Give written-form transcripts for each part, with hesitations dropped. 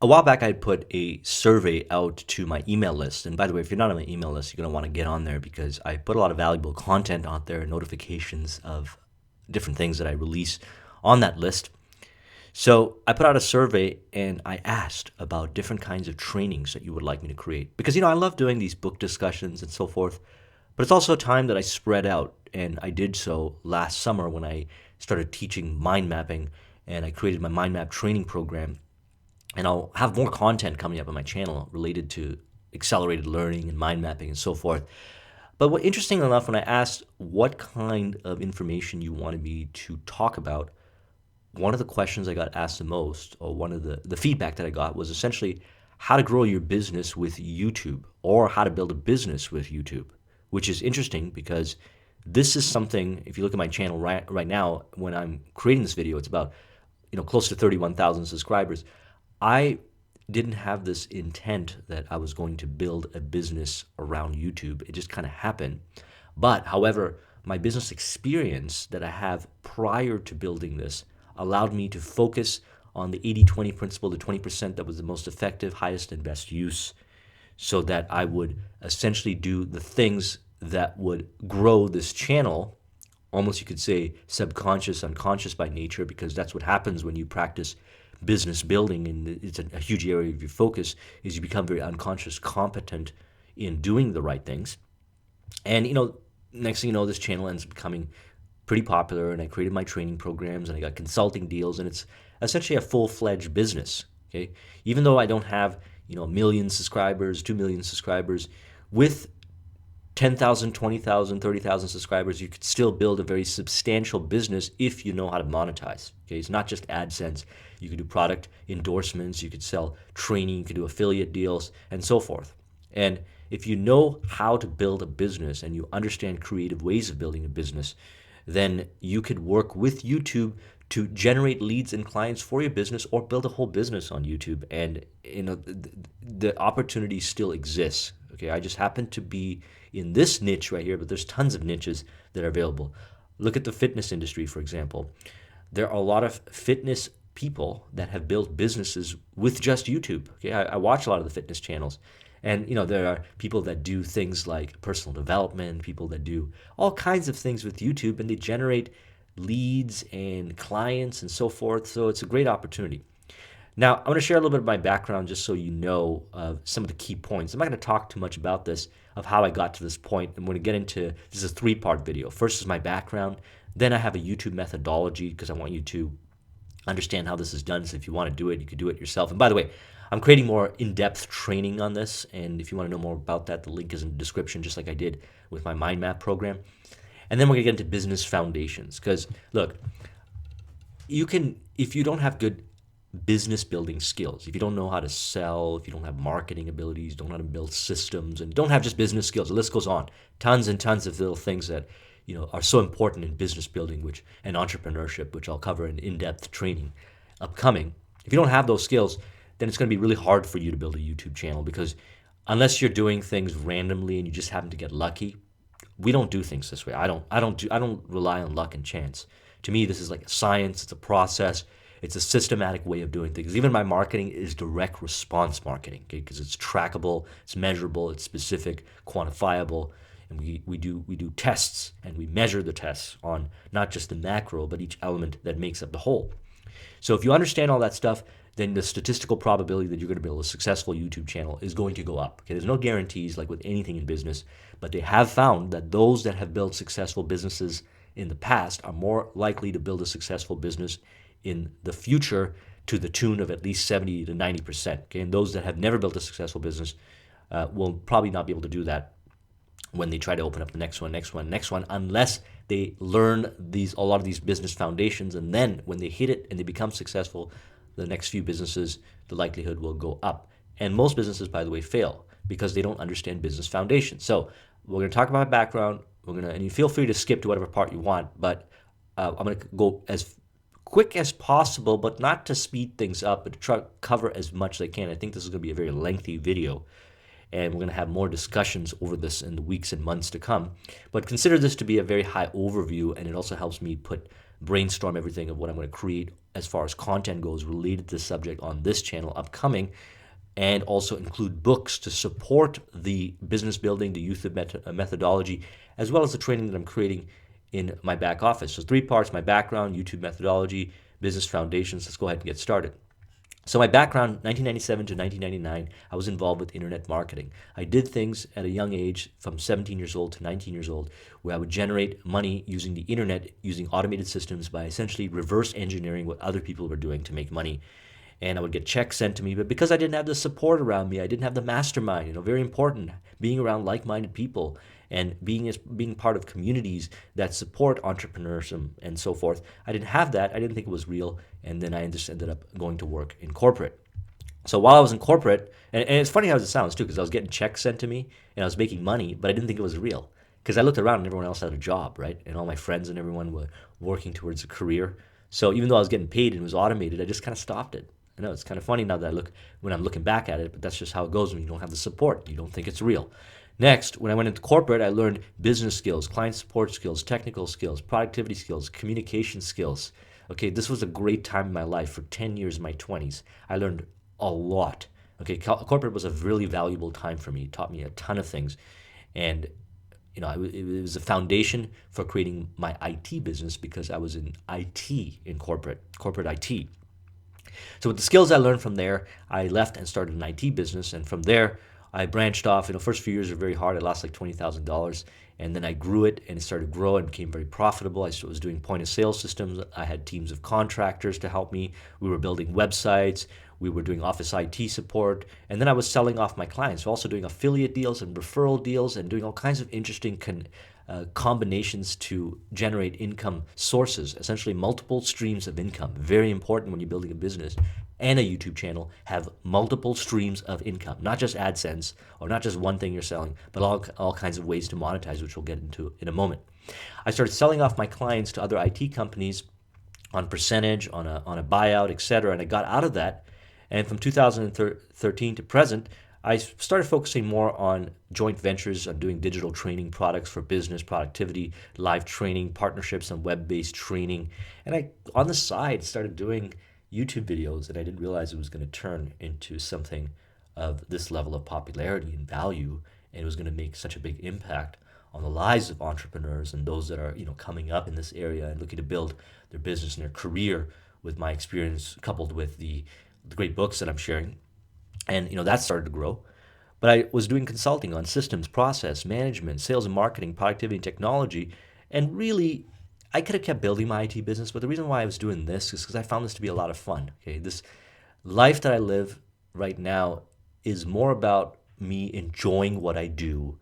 A while back, I put a survey out to my email list. And by the way, if you're not on my email list, you're going to want to get on there because I put a lot of valuable content out there, notifications of different things that I release on that list. So I put out a survey and I asked about different kinds of trainings that you would like me to create. Because, I love doing these book discussions and so forth, but it's also a time that I spread out. And I did so last summer when I started teaching mind mapping and I created my mind map training program. And I'll have more content coming up on my channel related to accelerated learning and mind mapping and so forth. But interesting enough, when I asked what kind of information you wanted me to talk about, one of the questions I got asked the most, or one of the feedback that I got, was essentially how to grow your business with YouTube or how to build a business with YouTube, which is interesting because this is something, if you look at my channel right now, when I'm creating this video, it's about close to 31,000 subscribers. I didn't have this intent that I was going to build a business around YouTube. It just kind of happened. But however, my business experience that I have prior to building this allowed me to focus on the 80-20 principle, the 20% that was the most effective, highest, and best use, so that I would essentially do the things that would grow this channel, almost you could say subconscious, unconscious by nature, because that's what happens when you practice business building, and it's a huge area of your focus, is you become very unconscious competent in doing the right things. And next thing you know, this channel ends up becoming pretty popular, and I created my training programs and I got consulting deals, and it's essentially a full-fledged business. Okay, even though I don't have a million subscribers, 2 million subscribers, with 10,000, 20,000, 30,000 subscribers, you could still build a very substantial business if you know how to monetize. Okay, it's not just AdSense. You could do product endorsements, you could sell training, you could do affiliate deals, and so forth. And if you know how to build a business and you understand creative ways of building a business, then you could work with YouTube to generate leads and clients for your business or build a whole business on YouTube. And the opportunity still exists. Okay, I just happen to be in this niche right here, but there's tons of niches that are available. Look at the fitness industry, for example. There are a lot of fitness people that have built businesses with just YouTube. Okay, I watch a lot of the fitness channels, and there are people that do things like personal development, people that do all kinds of things with YouTube, and they generate leads and clients and so forth. So it's a great opportunity. Now, I'm going to share a little bit of my background just so you know some of the key points. I'm not going to talk too much about this, of how I got to this point. I'm going to get into, this is a 3-part video. First is my background. Then I have a YouTube methodology because I want you to understand how this is done. So if you want to do it, you can do it yourself. And by the way, I'm creating more in-depth training on this. And if you want to know more about that, the link is in the description, just like I did with my mind map program. And then we're going to get into business foundations. Because look, if you don't have good business building skills, if you don't know how to sell, if you don't have marketing abilities, don't know how to build systems, and don't have just business skills, the list goes on. Tons and tons of little things that are so important in business building, and entrepreneurship, which I'll cover in in-depth training upcoming. If you don't have those skills, then it's going to be really hard for you to build a YouTube channel, because unless you're doing things randomly and you just happen to get lucky, we don't do things this way. I don't rely on luck and chance. To me, this is like a science. It's a process. It's a systematic way of doing things. Even my marketing is direct response marketing, okay? Because it's trackable, it's measurable, it's specific, quantifiable, and we do tests, and we measure the tests on not just the macro, but each element that makes up the whole. So if you understand all that stuff, then the statistical probability that you're going to build a successful YouTube channel is going to go up. Okay? There's no guarantees like with anything in business, but they have found that those that have built successful businesses in the past are more likely to build a successful business in the future to the tune of at least 70 to 90%. Okay? And those that have never built a successful business will probably not be able to do that when they try to open up the next one, unless they learn a lot of these business foundations, and then when they hit it and they become successful, the next few businesses, the likelihood will go up. And most businesses, by the way, fail because they don't understand business foundations. So we're going to talk about my background. And you feel free to skip to whatever part you want, but I'm going to go as quick as possible, but not to speed things up, but to try to cover as much as I can. I think this is going to be a very lengthy video, and we're going to have more discussions over this in the weeks and months to come. But consider this to be a very high overview, and it also helps me brainstorm everything of what I'm going to create as far as content goes related to the subject on this channel upcoming, and also include books to support the business building, the youth methodology, as well as the training that I'm creating in my back office. So 3 parts: my background, YouTube methodology, business foundations. Let's go ahead and get started. So my background, 1997 to 1999, I was involved with internet marketing. I did things at a young age, from 17 years old to 19 years old, where I would generate money using the internet, using automated systems, by essentially reverse engineering what other people were doing to make money. And I would get checks sent to me, but because I didn't have the support around me, I didn't have the mastermind, very important, being around like-minded people and being part of communities that support entrepreneurship and so forth. I didn't have that. I didn't think it was real, and then I just ended up going to work in corporate. So while I was in corporate, and it's funny how it sounds too, because I was getting checks sent to me and I was making money, but I didn't think it was real. Because I looked around and everyone else had a job, right? And all my friends and everyone were working towards a career. So even though I was getting paid and it was automated, I just kind of stopped it. I know it's kind of funny now that when I'm looking back at it, but that's just how it goes when you don't have the support. You don't think it's real. Next, when I went into corporate, I learned business skills, client support skills, technical skills, productivity skills, communication skills. Okay, this was a great time in my life. For 10 years in my 20s, I learned a lot. Okay, corporate was a really valuable time for me. It taught me a ton of things. And it was a foundation for creating my IT business, because I was in IT, in corporate IT. So with the skills I learned from there, I left and started an IT business. And from there, I branched off. First few years were very hard. I lost like $20,000. And then I grew it, and it started to grow and became very profitable. I was doing point of sale systems. I had teams of contractors to help me. We were building websites. We were doing office IT support. And then I was selling off my clients. So also doing affiliate deals and referral deals and doing all kinds of interesting combinations to generate income sources, essentially multiple streams of income. Very important when you're building a business and a YouTube channel, have multiple streams of income, not just AdSense or not just one thing you're selling, but all kinds of ways to monetize, which we'll get into in a moment. I started selling off my clients to other IT companies on percentage, on a buyout, etc. And I got out of that. And from 2013 to present, I started focusing more on joint ventures, on doing digital training products for business productivity, live training, partnerships, and web-based training. And I, on the side, started doing YouTube videos, and I didn't realize it was going to turn into something of this level of popularity and value, and it was going to make such a big impact on the lives of entrepreneurs and those that are coming up in this area and looking to build their business and their career, with my experience coupled with the great books that I'm sharing. And that started to grow. But I was doing consulting on systems, process, management, sales and marketing, productivity and technology. And really, I could have kept building my IT business, but the reason why I was doing this is because I found this to be a lot of fun. Okay, this life that I live right now is more about me enjoying what I do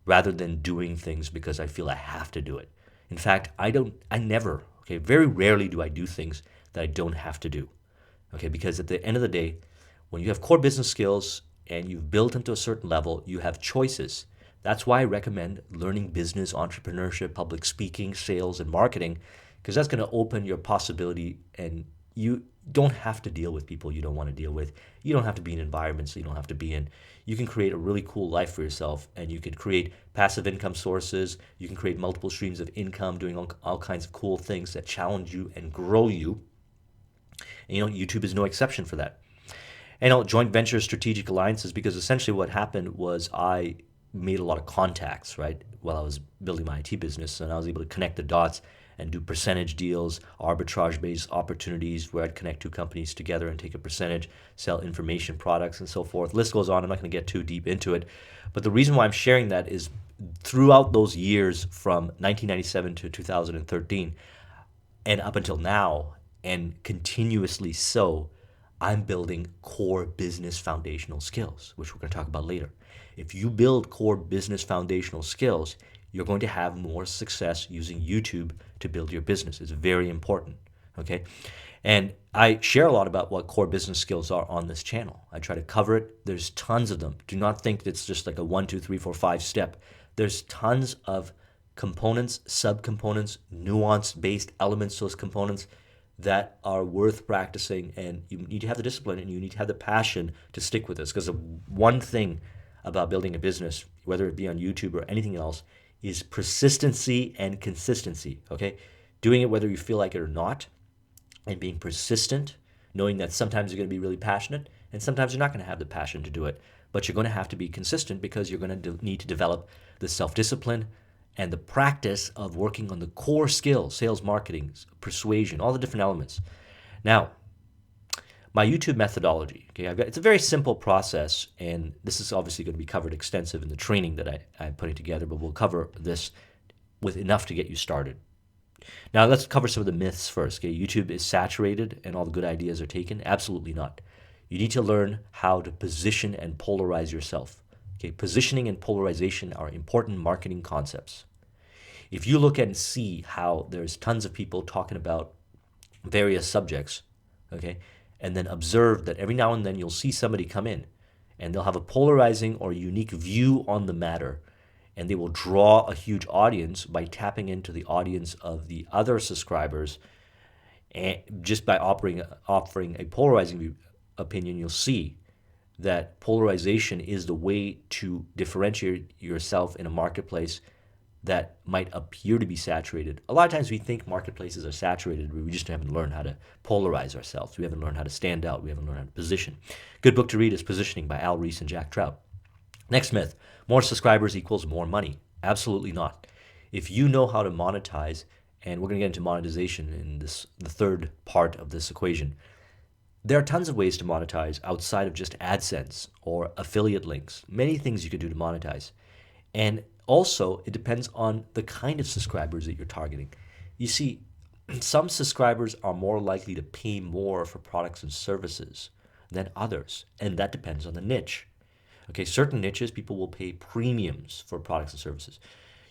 rather than doing things because I feel I have to do it. In fact, very rarely do I do things that I don't have to do. Okay, because at the end of the day, when you have core business skills and you've built them to a certain level, you have choices. That's why I recommend learning business, entrepreneurship, public speaking, sales, and marketing, because that's going to open your possibility, and you don't have to deal with people you don't want to deal with. You don't have to be in environments that you don't have to be in. You can create a really cool life for yourself, and you can create passive income sources. You can create multiple streams of income, doing all kinds of cool things that challenge you and grow you. And YouTube is no exception for that. And joint venture strategic alliances, because essentially what happened was I made a lot of contacts, right, while I was building my IT business, and I was able to connect the dots and do percentage deals, arbitrage-based opportunities where I'd connect two companies together and take a percentage, sell information products and so forth. List goes on. I'm not going to get too deep into it. But the reason why I'm sharing that is throughout those years from 1997 to 2013 and up until now, and continuously so, I'm building core business foundational skills, which we're going to talk about later. If you build core business foundational skills, you're going to have more success using YouTube to build your business. It's very important, okay? And I share a lot about what core business skills are on this channel. I try to cover it. There's tons of them. Do not think it's just like a 1, 2, 3, 4, 5 step. There's tons of components, subcomponents, nuance-based elements to those components that are worth practicing, and you need to have the discipline and you need to have the passion to stick with this, because the one thing about building a business, whether it be on YouTube or anything else, is persistency and consistency, okay? Doing it whether you feel like it or not, and being persistent, knowing that sometimes you're going to be really passionate and sometimes you're not going to have the passion to do it. But you're going to have to be consistent because you're going to need to develop the self discipline and the practice of working on the core skills, sales, marketing, persuasion, all the different elements. Now, my YouTube methodology, okay, it's a very simple process, and this is obviously going to be covered extensive in the training that I'm putting together, but we'll cover this with enough to get you started. Now, let's cover some of the myths first. Okay, YouTube is saturated and all the good ideas are taken? Absolutely not. You need to learn how to position and polarize yourself. Okay, positioning and polarization are important marketing concepts. If you look and see how there's tons of people talking about various subjects, okay, and then observe that every now and then you'll see somebody come in and they'll have a polarizing or unique view on the matter, and they will draw a huge audience by tapping into the audience of the other subscribers. And just by offering a polarizing opinion, you'll see that polarization is the way to differentiate yourself in a marketplace that might appear to be saturated. A lot of times we think marketplaces are saturated, but we just haven't learned how to polarize ourselves. We haven't learned how to stand out. We haven't learned how to position. Good book to read is Positioning by Al Ries and Jack Trout. Next myth, more subscribers equals more money. Absolutely not. If you know how to monetize, and we're going to get into monetization in the third part of this equation, there are tons of ways to monetize outside of just AdSense or affiliate links. Many things you could do to monetize. And also, it depends on the kind of subscribers that you're targeting. You see, some subscribers are more likely to pay more for products and services than others, and that depends on the niche. Okay, certain niches, people will pay premiums for products and services.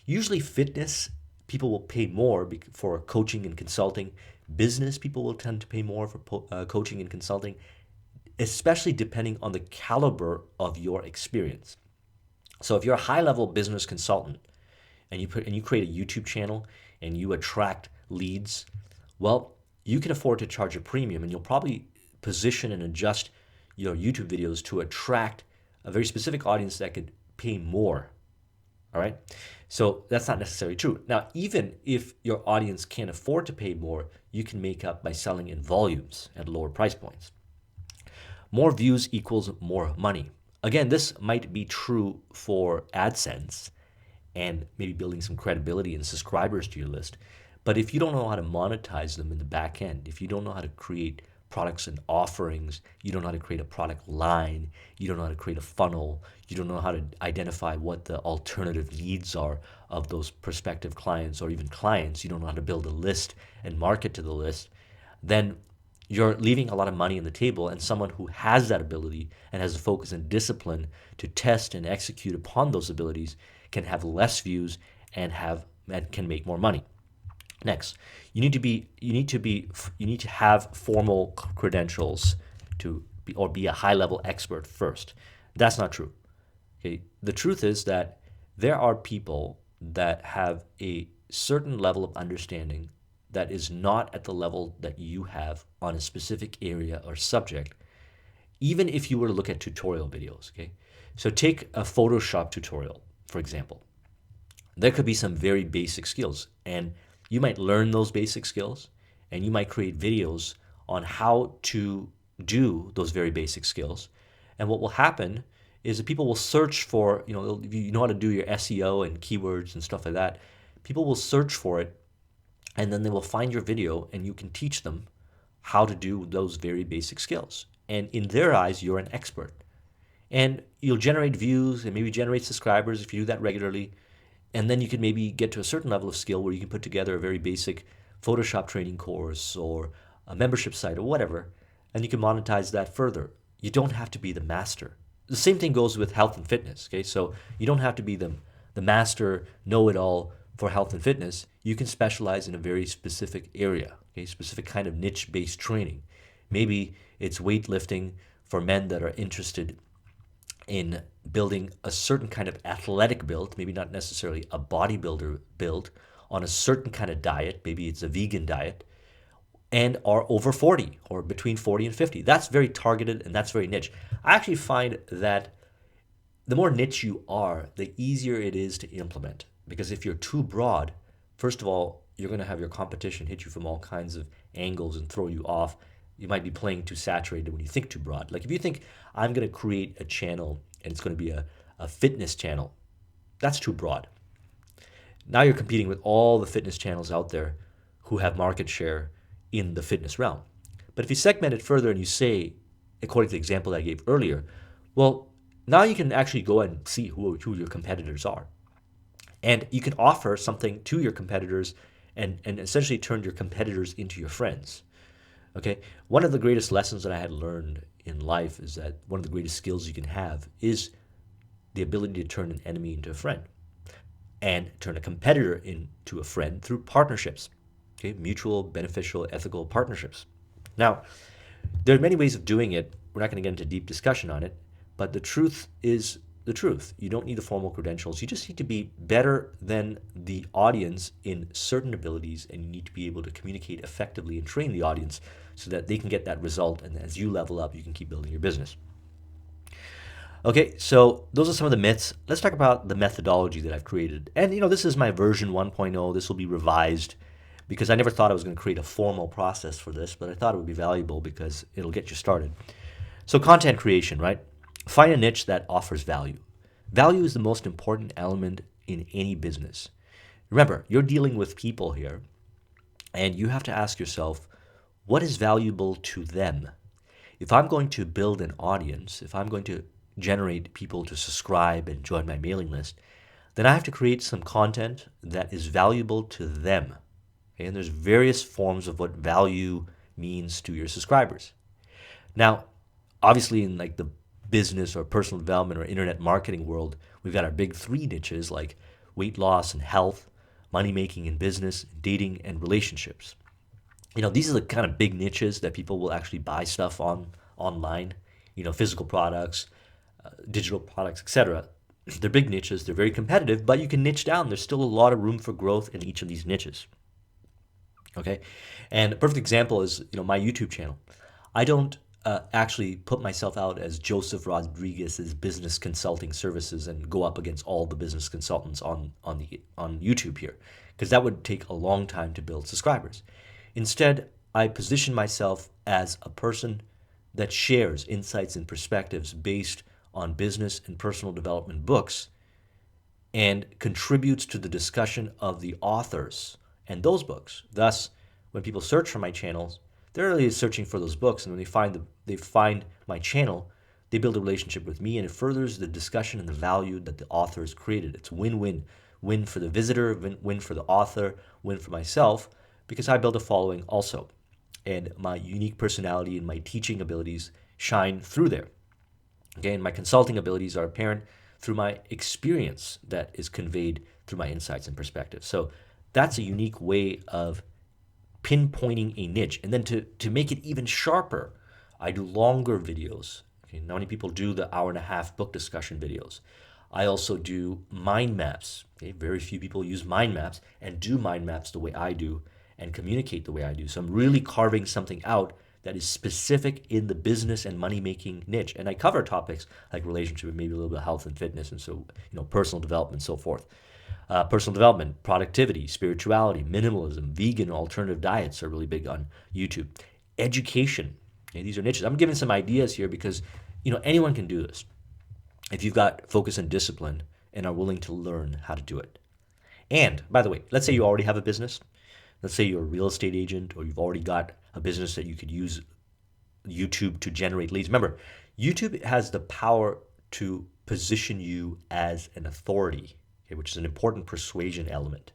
Usually fitness, people will pay more for coaching and consulting. Business, people will tend to pay more for coaching and consulting, especially depending on the caliber of your experience. So if you're a high-level business consultant and you create a YouTube channel and you attract leads, well, you can afford to charge a premium, and you'll probably position and adjust your YouTube videos to attract a very specific audience that could pay more. All right? So that's not necessarily true. Now, even if your audience can't afford to pay more, you can make up by selling in volumes at lower price points. More views equals more money. Again, this might be true for AdSense and maybe building some credibility and subscribers to your list. But if you don't know how to monetize them in the back end, if you don't know how to create products and offerings, you don't know how to create a product line, you don't know how to create a funnel, you don't know how to identify what the alternative needs are of those prospective clients or even clients, you don't know how to build a list and market to the list, then you're leaving a lot of money on the table, and someone who has that ability and has the focus and discipline to test and execute upon those abilities can have less views and can make more money. Next, you need to have formal credentials to be a high-level expert first. That's not true. Okay, the truth is that there are people that have a certain level of understanding that is not at the level that you have on a specific area or subject, even if you were to look at tutorial videos, okay? So take a Photoshop tutorial, for example. There could be some very basic skills, and you might learn those basic skills, and you might create videos on how to do those very basic skills. And what will happen is that people will search for, if you know how to do your SEO and keywords and stuff like that, people will search for it, and then they will find your video, and you can teach them how to do those very basic skills. And in their eyes, you're an expert. And you'll generate views and maybe generate subscribers if you do that regularly. And then you can maybe get to a certain level of skill where you can put together a very basic Photoshop training course or a membership site or whatever, and you can monetize that further. You don't have to be the master. The same thing goes with health and fitness, okay? So you don't have to be the master know-it-all for health and fitness. You can specialize in a very specific area, okay? Specific kind of niche-based training. Maybe it's weightlifting for men that are interested in building a certain kind of athletic build, maybe not necessarily a bodybuilder build, on a certain kind of diet, maybe it's a vegan diet, and are over 40 or between 40 and 50. That's very targeted and that's very niche. I actually find that the more niche you are, the easier it is to implement. Because if you're too broad, first of all, you're going to have your competition hit you from all kinds of angles and throw you off. You might be playing too saturated when you think too broad. Like if you think I'm going to create a channel and it's going to be a fitness channel, that's too broad. Now you're competing with all the fitness channels out there who have market share in the fitness realm. But if you segment it further and you say, according to the example that I gave earlier, well, now you can actually go and see who your competitors are. And you can offer something to your competitors and essentially turn your competitors into your friends. Okay? One of the greatest lessons that I had learned in life is that one of the greatest skills you can have is the ability to turn an enemy into a friend and turn a competitor into a friend through partnerships. Okay? Mutual, beneficial, ethical partnerships. Now, there are many ways of doing it. We're not going to get into deep discussion on it, but the truth is the truth. You don't need the formal credentials. You just need to be better than the audience in certain abilities, and you need to be able to communicate effectively and train the audience so that they can get that result, and as you level up, you can keep building your business. Okay, so those are some of the myths. Let's talk about the methodology that I've created. And this is my version 1.0. This will be revised because I never thought I was going to create a formal process for this, but I thought it would be valuable because it'll get you started. So content creation, right? Find a niche that offers value. Value is the most important element in any business. Remember, you're dealing with people here, and you have to ask yourself, what is valuable to them? If I'm going to build an audience, if I'm going to generate people to subscribe and join my mailing list, then I have to create some content that is valuable to them. Okay? And there's various forms of what value means to your subscribers. Now, obviously in like the business or personal development or internet marketing world, we've got our big three niches like weight loss and health, money making and business, dating and relationships. These are the kind of big niches that people will actually buy stuff on online, physical products, digital products, etc. They're big niches, they're very competitive, but you can niche down. There's still a lot of room for growth in each of these niches. Okay? And a perfect example is, my YouTube channel. I don't actually put myself out as Joseph Rodriguez's business consulting services and go up against all the business consultants on YouTube here, because that would take a long time to build subscribers. Instead, I position myself as a person that shares insights and perspectives based on business and personal development books and contributes to the discussion of the authors and those books. Thus, when people search for my channels, they're really searching for those books, and when they find my channel, they build a relationship with me, and it furthers the discussion and the value that the authors created. It's win-win. Win for the visitor, win for the author, win for myself, because I build a following also. And my unique personality and my teaching abilities shine through there. Okay, and my consulting abilities are apparent through my experience that is conveyed through my insights and perspectives. So that's a unique way of pinpointing a niche. And then to make it even sharper, I do longer videos. Okay, not many people do the hour-and-a-half book discussion videos. I also do mind maps. Okay, very few people use mind maps and do mind maps the way I do and communicate the way I do. So I'm really carving something out that is specific in the business and money-making niche. And I cover topics like relationship and maybe a little bit of health and fitness, and so personal development and so forth. Personal development, productivity, spirituality, minimalism, vegan, alternative diets are really big on YouTube. Education, okay, these are niches. I'm giving some ideas here because anyone can do this if you've got focus and discipline and are willing to learn how to do it. And by the way, let's say you already have a business. Let's say you're a real estate agent, or you've already got a business that you could use YouTube to generate leads. Remember, YouTube has the power to position you as an authority, okay, which is an important persuasion element.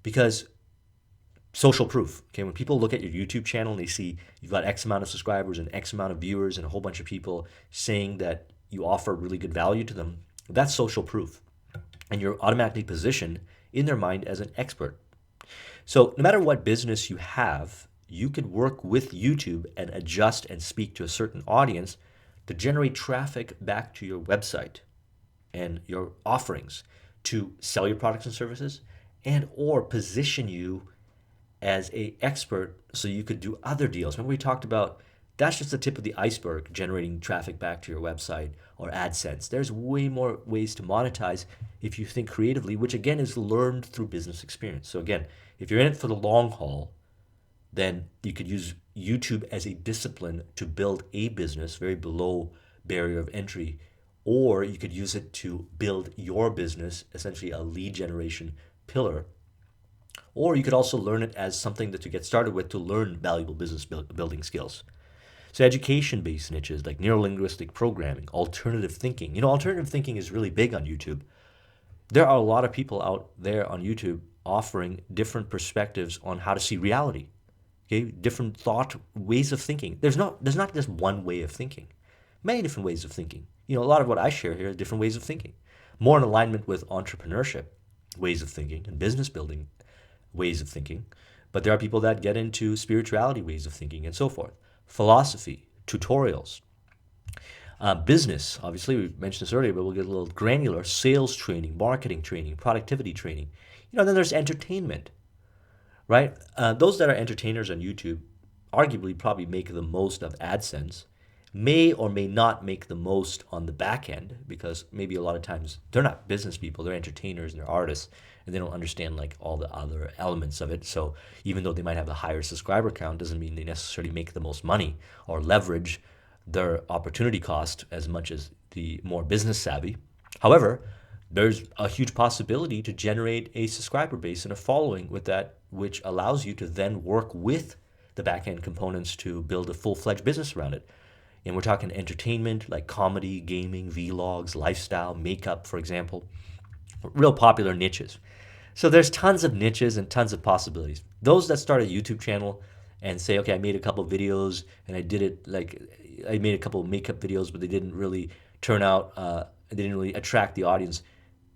Because social proof, okay, when people look at your YouTube channel and they see you've got X amount of subscribers and X amount of viewers and a whole bunch of people saying that you offer really good value to them, that's social proof. And you're automatically positioned in their mind as an expert. So no matter what business you have, you could work with YouTube and adjust and speak to a certain audience to generate traffic back to your website and your offerings to sell your products and services and or position you as an expert so you could do other deals. Remember we talked about That's just the tip of the iceberg, generating traffic back to your website or AdSense. There's way more ways to monetize if you think creatively, which again is learned through business experience. So again, if you're in it for the long haul, then you could use YouTube as a discipline to build a business very below barrier of entry, or you could use it to build your business, essentially a lead generation pillar, or you could also learn it as something that to get started with to learn valuable business building skills. So education-based niches like neurolinguistic programming, alternative thinking. Alternative thinking is really big on YouTube. There are a lot of people out there on YouTube offering different perspectives on how to see reality. Okay, different thought ways of thinking. There's not just one way of thinking. Many different ways of thinking. A lot of what I share here are different ways of thinking. More in alignment with entrepreneurship ways of thinking and business building ways of thinking. But there are people that get into spirituality ways of thinking and so forth. Philosophy, tutorials, business. Obviously, we mentioned this earlier, but we'll get a little granular. Sales training, marketing training, productivity training. Then there's entertainment, right? Those that are entertainers on YouTube arguably probably make the most of AdSense, may or may not make the most on the back end because maybe a lot of times they're not business people, they're entertainers and they're artists and they don't understand like all the other elements of it. So even though they might have a higher subscriber count, doesn't mean they necessarily make the most money or leverage their opportunity cost as much as the more business savvy. However, there's a huge possibility to generate a subscriber base and a following with that, which allows you to then work with the back end components to build a full-fledged business around it. And we're talking entertainment like comedy, gaming, vlogs, lifestyle, makeup, for example, real popular niches. So there's tons of niches and tons of possibilities. Those that start a YouTube channel and say, okay, I made a couple of videos and I did it like I made a couple of makeup videos, but they didn't really turn out, they didn't really attract the audience,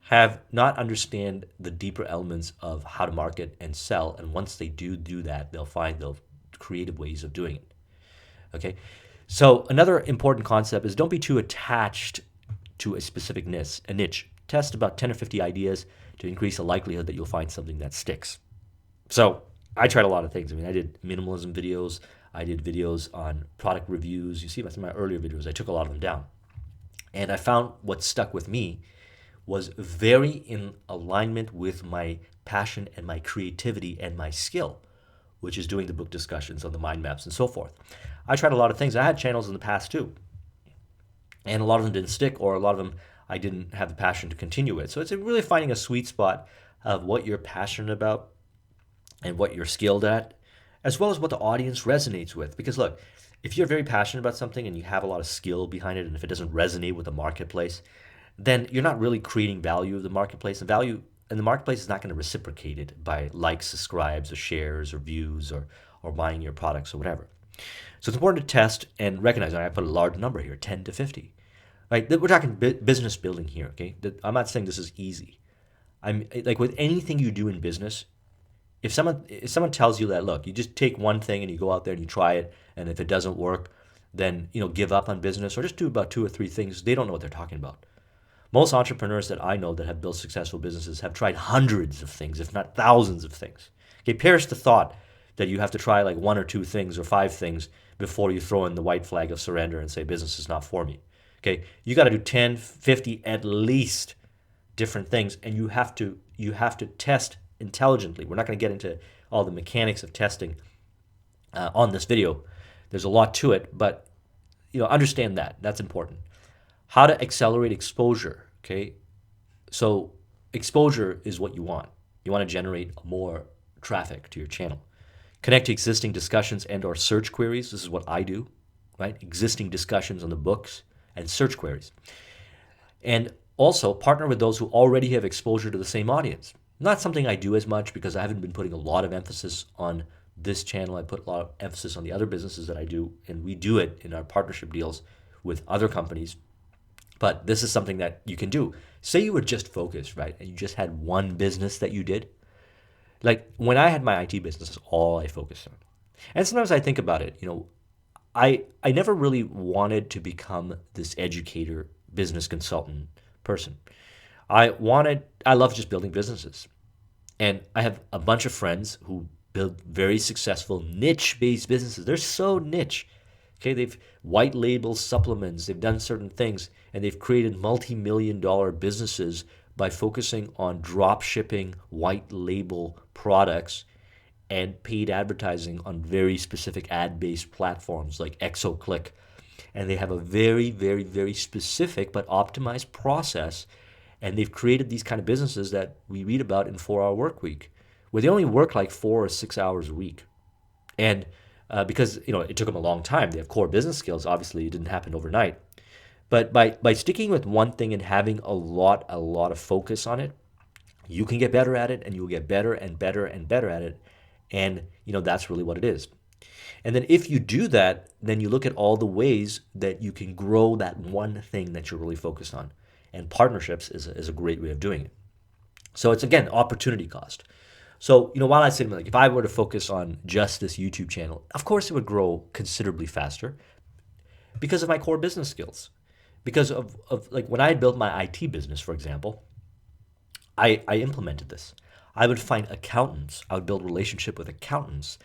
have not understand the deeper elements of how to market and sell. And once they do that, they'll find the creative ways of doing it. Okay. So another important concept is don't be too attached to a specific niche. Test about 10 or 50 ideas to increase the likelihood that you'll find something that sticks. So I tried a lot of things. I did minimalism videos. I did videos on product reviews. You see my earlier videos, I took a lot of them down. And I found what stuck with me was very in alignment with my passion and my creativity and my skill, which is doing the book discussions on the mind maps and so forth. I tried a lot of things. I had channels in the past too. And a lot of them didn't stick, or a lot of them I didn't have the passion to continue with. So it's really finding a sweet spot of what you're passionate about and what you're skilled at, as well as what the audience resonates with. Because look, if you're very passionate about something and you have a lot of skill behind it, and if it doesn't resonate with the marketplace, then you're not really creating value of the marketplace. And the marketplace is not going to reciprocate it by likes, subscribes, or shares, or views, or buying your products or whatever. So it's important to test and recognize, and I put a large number here, 10 to 50. Right? We're talking business building here, okay? I'm not saying this is easy. I'm like with anything you do in business, if someone tells you that, look, you just take one thing and you go out there and you try it, and if it doesn't work, then give up on business or just do about 2 or 3 things, they don't know what they're talking about. Most entrepreneurs that I know that have built successful businesses have tried hundreds of things, if not thousands of things. Okay, perish the thought that you have to try like 1 or 2 things or 5 things before you throw in the white flag of surrender and say business is not for me. Okay, you got to do 10, 50 at least different things, and you have to test intelligently. We're not going to get into all the mechanics of testing on this video. There's a lot to it, but understand that. That's important. How to accelerate exposure, okay? So exposure is what you want. You want to generate more traffic to your channel. Connect to existing discussions and or search queries. This is what I do, right? Existing discussions on the books and search queries. And also partner with those who already have exposure to the same audience. Not something I do as much because I haven't been putting a lot of emphasis on this channel. I put a lot of emphasis on the other businesses that I do, and we do it in our partnership deals with other companies. But this is something that you can do. Say you were just focused, right? And you just had one business that you did. Like when I had my IT business, that's all I focused on. And sometimes I think about it, I never really wanted to become this educator, business consultant person. I love just building businesses. And I have a bunch of friends who build very successful niche-based businesses. They're so niche. Okay, they've white label supplements, they've done certain things, and they've created multi-million-dollar businesses by focusing on drop shipping white label products and paid advertising on very specific ad-based platforms like XOClick. And they have a very, very, very specific but optimized process. And they've created these kind of businesses that we read about in 4 Hour Work Week, where they only work like 4 or 6 hours a week. And because it took them a long time, they have core business skills. Obviously, it didn't happen overnight. But by sticking with one thing and having a lot of focus on it, you can get better at it, and you'll get better and better and better at it. And that's really what it is. And then if you do that, then you look at all the ways that you can grow that one thing that you're really focused on. And partnerships is a great way of doing it. So it's, again, opportunity cost. So, while I say, like, if I were to focus on just this YouTube channel, of course it would grow considerably faster because of my core business skills. Because of like when I had built my IT business, for example, I implemented this. I would find accountants. I would build a relationship with accountants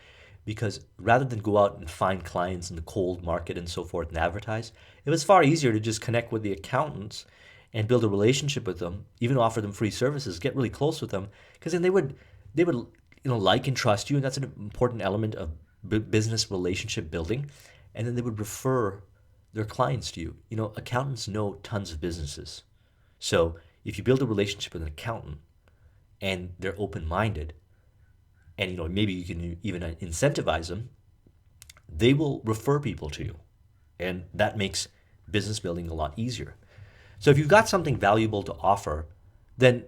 because rather than go out and find clients in the cold market and so forth and advertise, it was far easier to just connect with the accountants and build a relationship with them, even offer them free services, get really close with them, because then they would like and trust you, and that's an important element of business relationship building. And then they would refer their clients to you. Accountants know tons of businesses. So if you build a relationship with an accountant and they're open-minded, and maybe you can even incentivize them, they will refer people to you. And that makes business building a lot easier. So if you've got something valuable to offer, then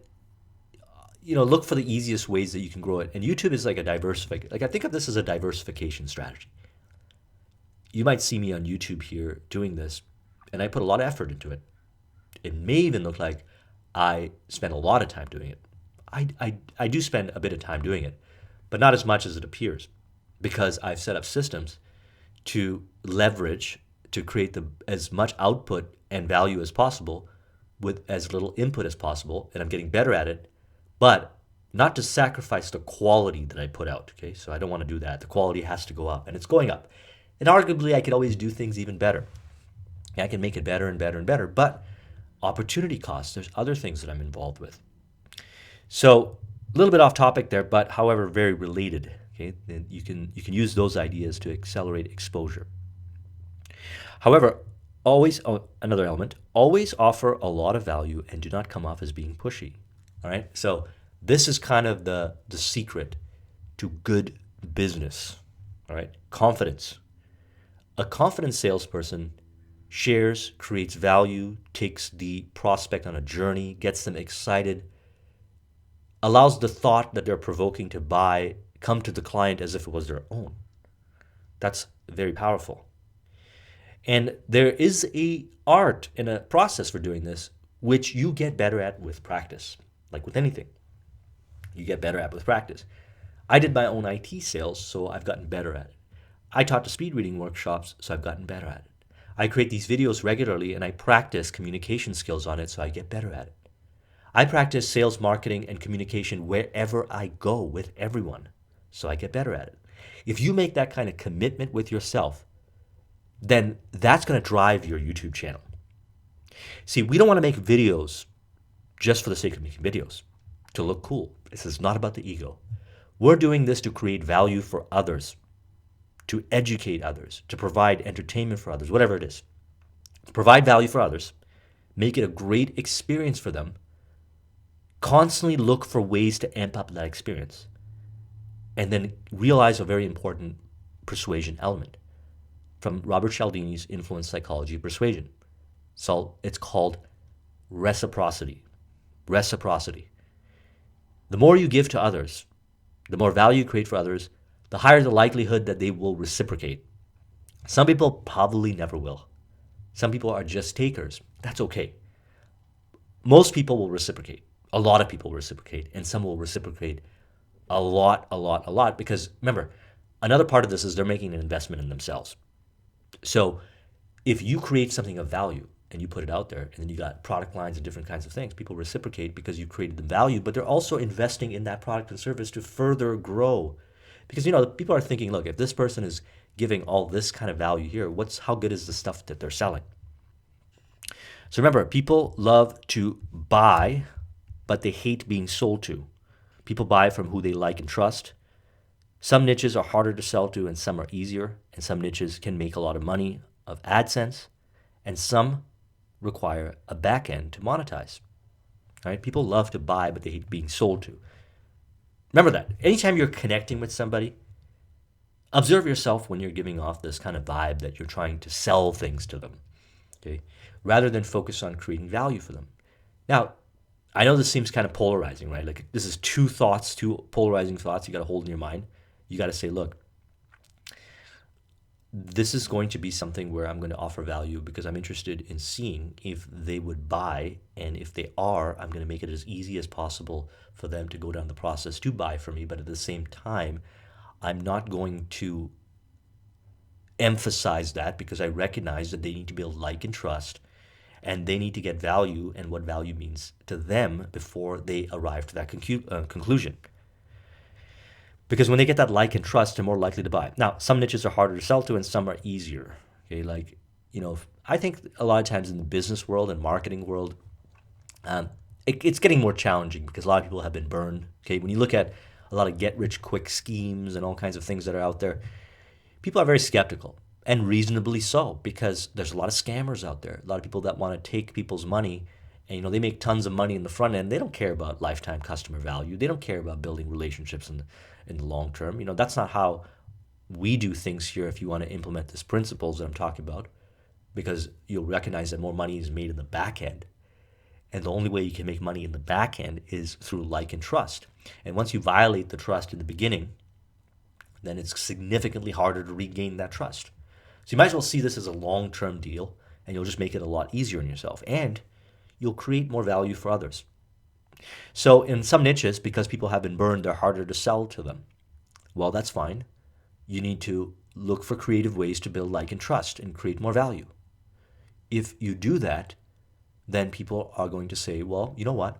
look for the easiest ways that you can grow it. And YouTube is like I think of this as a diversification strategy. You might see me on YouTube here doing this, and I put a lot of effort into it. It may even look like I spend a lot of time doing it. I do spend a bit of time doing it, but not as much as it appears, because I've set up systems to leverage, to create as much output and value as possible with as little input as possible, and I'm getting better at it, but not to sacrifice the quality that I put out, okay? So I don't want to do that. The quality has to go up, and it's going up. And arguably, I could always do things even better. I can make it better and better and better, but opportunity costs, there's other things that I'm involved with. So a little bit off topic there, but however, very related, okay? And you can use those ideas to accelerate exposure. However, another element, always offer a lot of value and do not come off as being pushy. All right. So this is kind of the secret to good business. All right. Confidence. A confident salesperson shares, creates value, takes the prospect on a journey, gets them excited, allows the thought that they're provoking to buy come to the client as if it was their own. That's very powerful. And there is a art and a process for doing this, which you get better at with practice. Like with anything, you get better at with practice. I did my own IT sales, so I've gotten better at it. I taught the speed reading workshops, so I've gotten better at it. I create these videos regularly, and I practice communication skills on it, so I get better at it. I practice sales, marketing, and communication wherever I go with everyone, so I get better at it. If you make that kind of commitment with yourself, then that's going to drive your YouTube channel. See, we don't want to make videos just for the sake of making videos, to look cool. This is not about the ego. We're doing this to create value for others, to educate others, to provide entertainment for others, whatever it is. Provide value for others, make it a great experience for them, constantly look for ways to amp up that experience, and then realize a very important persuasion element from Robert Cialdini's Influence Psychology of Persuasion. So it's called reciprocity. Reciprocity. The more you give to others, the more value you create for others, the higher the likelihood that they will reciprocate. Some people probably never will. Some people are just takers. That's okay. Most people will reciprocate. A lot of people will reciprocate, and some will reciprocate a lot, because remember, another part of this is they're making an investment in themselves. So if you create something of value and you put it out there, and then you got product lines and different kinds of things, people reciprocate because you created the value, but they're also investing in that product and service to further grow. Because, people are thinking, look, if this person is giving all this kind of value here, how good is the stuff that they're selling? So remember, people love to buy, but they hate being sold to. People buy from who they like and trust. Some niches are harder to sell to and some are easier, and some niches can make a lot of money of AdSense, and some require a back end to monetize. Right? People love to buy, but they hate being sold to. Remember that. Anytime you're connecting with somebody, observe yourself when you're giving off this kind of vibe that you're trying to sell things to them, okay? Rather than focus on creating value for them. Now, I know this seems kind of polarizing, right? Like this is two polarizing thoughts you got to hold in your mind. You got to say, look, this is going to be something where I'm going to offer value because I'm interested in seeing if they would buy. And if they are, I'm going to make it as easy as possible for them to go down the process to buy from me. But at the same time, I'm not going to emphasize that because I recognize that they need to build like and trust and they need to get value and what value means to them before they arrive to that conclusion. Because when they get that like and trust, they're more likely to buy. Now, some niches are harder to sell to and some are easier. Okay, like, I think a lot of times in the business world and marketing world, it's getting more challenging because a lot of people have been burned. Okay, when you look at a lot of get-rich-quick schemes and all kinds of things that are out there, people are very skeptical, and reasonably so, because there's a lot of scammers out there, a lot of people that want to take people's money, and they make tons of money in the front end. They don't care about lifetime customer value. They don't care about building relationships in the long term. That's not how we do things here if you want to implement these principles that I'm talking about, because you'll recognize that more money is made in the back end. And the only way you can make money in the back end is through like and trust. And once you violate the trust in the beginning, then it's significantly harder to regain that trust. So you might as well see this as a long-term deal, and you'll just make it a lot easier on yourself. And you'll create more value for others. So in some niches, because people have been burned, they're harder to sell to them. Well, that's fine. You need to look for creative ways to build like and trust and create more value. If you do that, then people are going to say, well, you know what?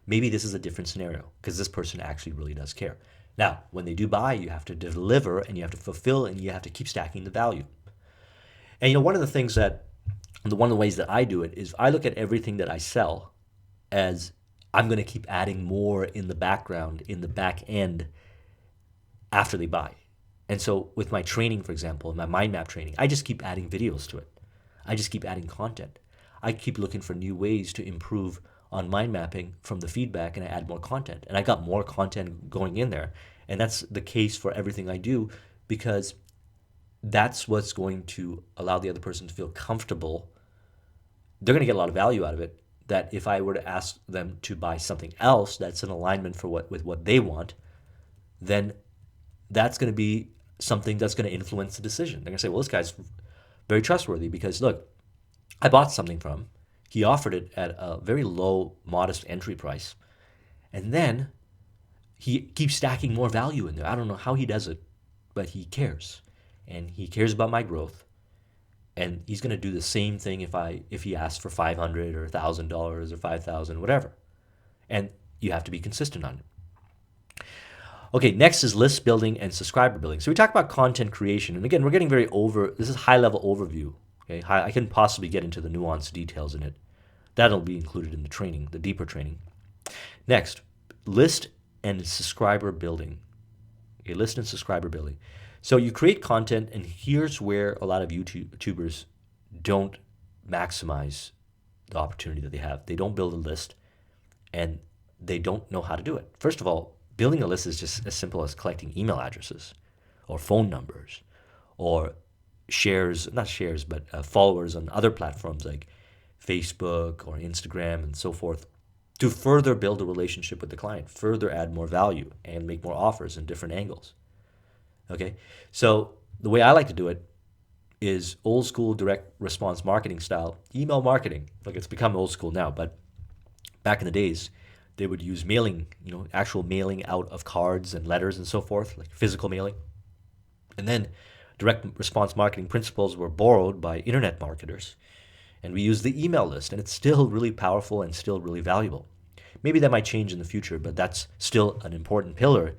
Maybe this is a different scenario because this person actually really does care. Now, when they do buy, you have to deliver and you have to fulfill and you have to keep stacking the value. And one of the ways that I do it is I look at everything that I sell as I'm going to keep adding more in the background, in the back end after they buy. And so with my training, for example, my mind map training, I just keep adding videos to it. I just keep adding content. I keep looking for new ways to improve on mind mapping from the feedback, and I add more content. And I got more content going in there. And that's the case for everything I do because that's what's going to allow the other person to feel comfortable. They're going to get a lot of value out of it, that if I were to ask them to buy something else that's in alignment with what they want, then that's going to be something that's going to influence the decision. They're going to say, well, this guy's very trustworthy because, look, I bought something from him. He offered it at a very low, modest entry price. And then he keeps stacking more value in there. I don't know how he does it, but he cares. And he cares about my growth. And he's going to do the same thing if he asks for $500 or $1,000 or $5,000, whatever. And you have to be consistent on it. Okay, next is list building and subscriber building. So we talked about content creation. And again, we're getting this is high-level overview. Okay, I can possibly get into the nuanced details in it. That'll be included in the training, the deeper training. Next, list and subscriber building. Okay, list and subscriber building. So you create content, and here's where a lot of YouTubers don't maximize the opportunity that they have. They don't build a list, and they don't know how to do it. First of all, building a list is just as simple as collecting email addresses or phone numbers or followers on other platforms like Facebook or Instagram and so forth to further build a relationship with the client, further add more value and make more offers in different angles. Okay, so the way I like to do it is old school direct response marketing style, email marketing. Like it's become old school now, but back in the days, they would use mailing, actual mailing out of cards and letters and so forth, like physical mailing. And then direct response marketing principles were borrowed by internet marketers. And we use the email list, and it's still really powerful and still really valuable. Maybe that might change in the future, but that's still an important pillar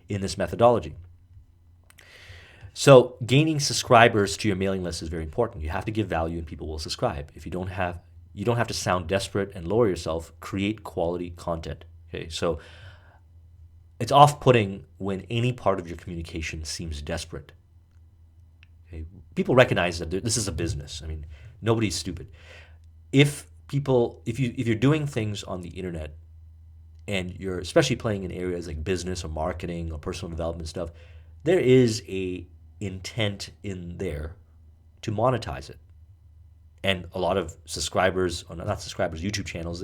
in this methodology. So gaining subscribers to your mailing list is very important. You have to give value and people will subscribe. If you don't have to sound desperate and lower yourself. Create quality content. Okay, so it's off-putting when any part of your communication seems desperate. Okay? People recognize that this is a business. I mean, nobody's stupid. If you're doing things on the internet and you're especially playing in areas like business or marketing or personal development stuff, there is a intent in there to monetize it. And a lot of subscribers, or not subscribers, YouTube channels,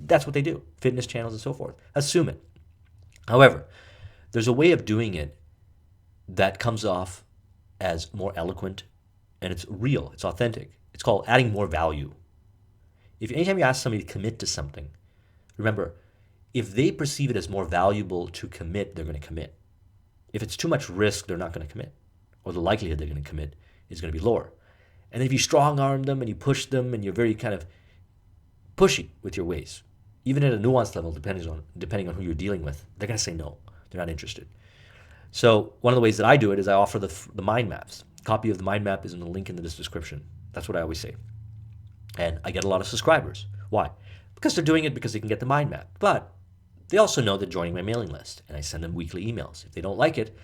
that's what they do. Fitness channels and so forth. Assume it. However, there's a way of doing it that comes off as more eloquent and it's real, it's authentic. It's called adding more value. If anytime you ask somebody to commit to something, remember, if they perceive it as more valuable to commit, they're going to commit. If it's too much risk, they're not going to commit, or the likelihood they're going to commit is going to be lower. And if you strong arm them and you push them and you're very kind of pushy with your ways, even at a nuanced level, depending on who you're dealing with, they're going to say no. They're not interested. So one of the ways that I do it is I offer the mind maps. A copy of the mind map is in the link in the description. That's what I always say. And I get a lot of subscribers. Why? Because they're doing it because they can get the mind map. But they also know they're joining my mailing list, and I send them weekly emails. If they don't like it,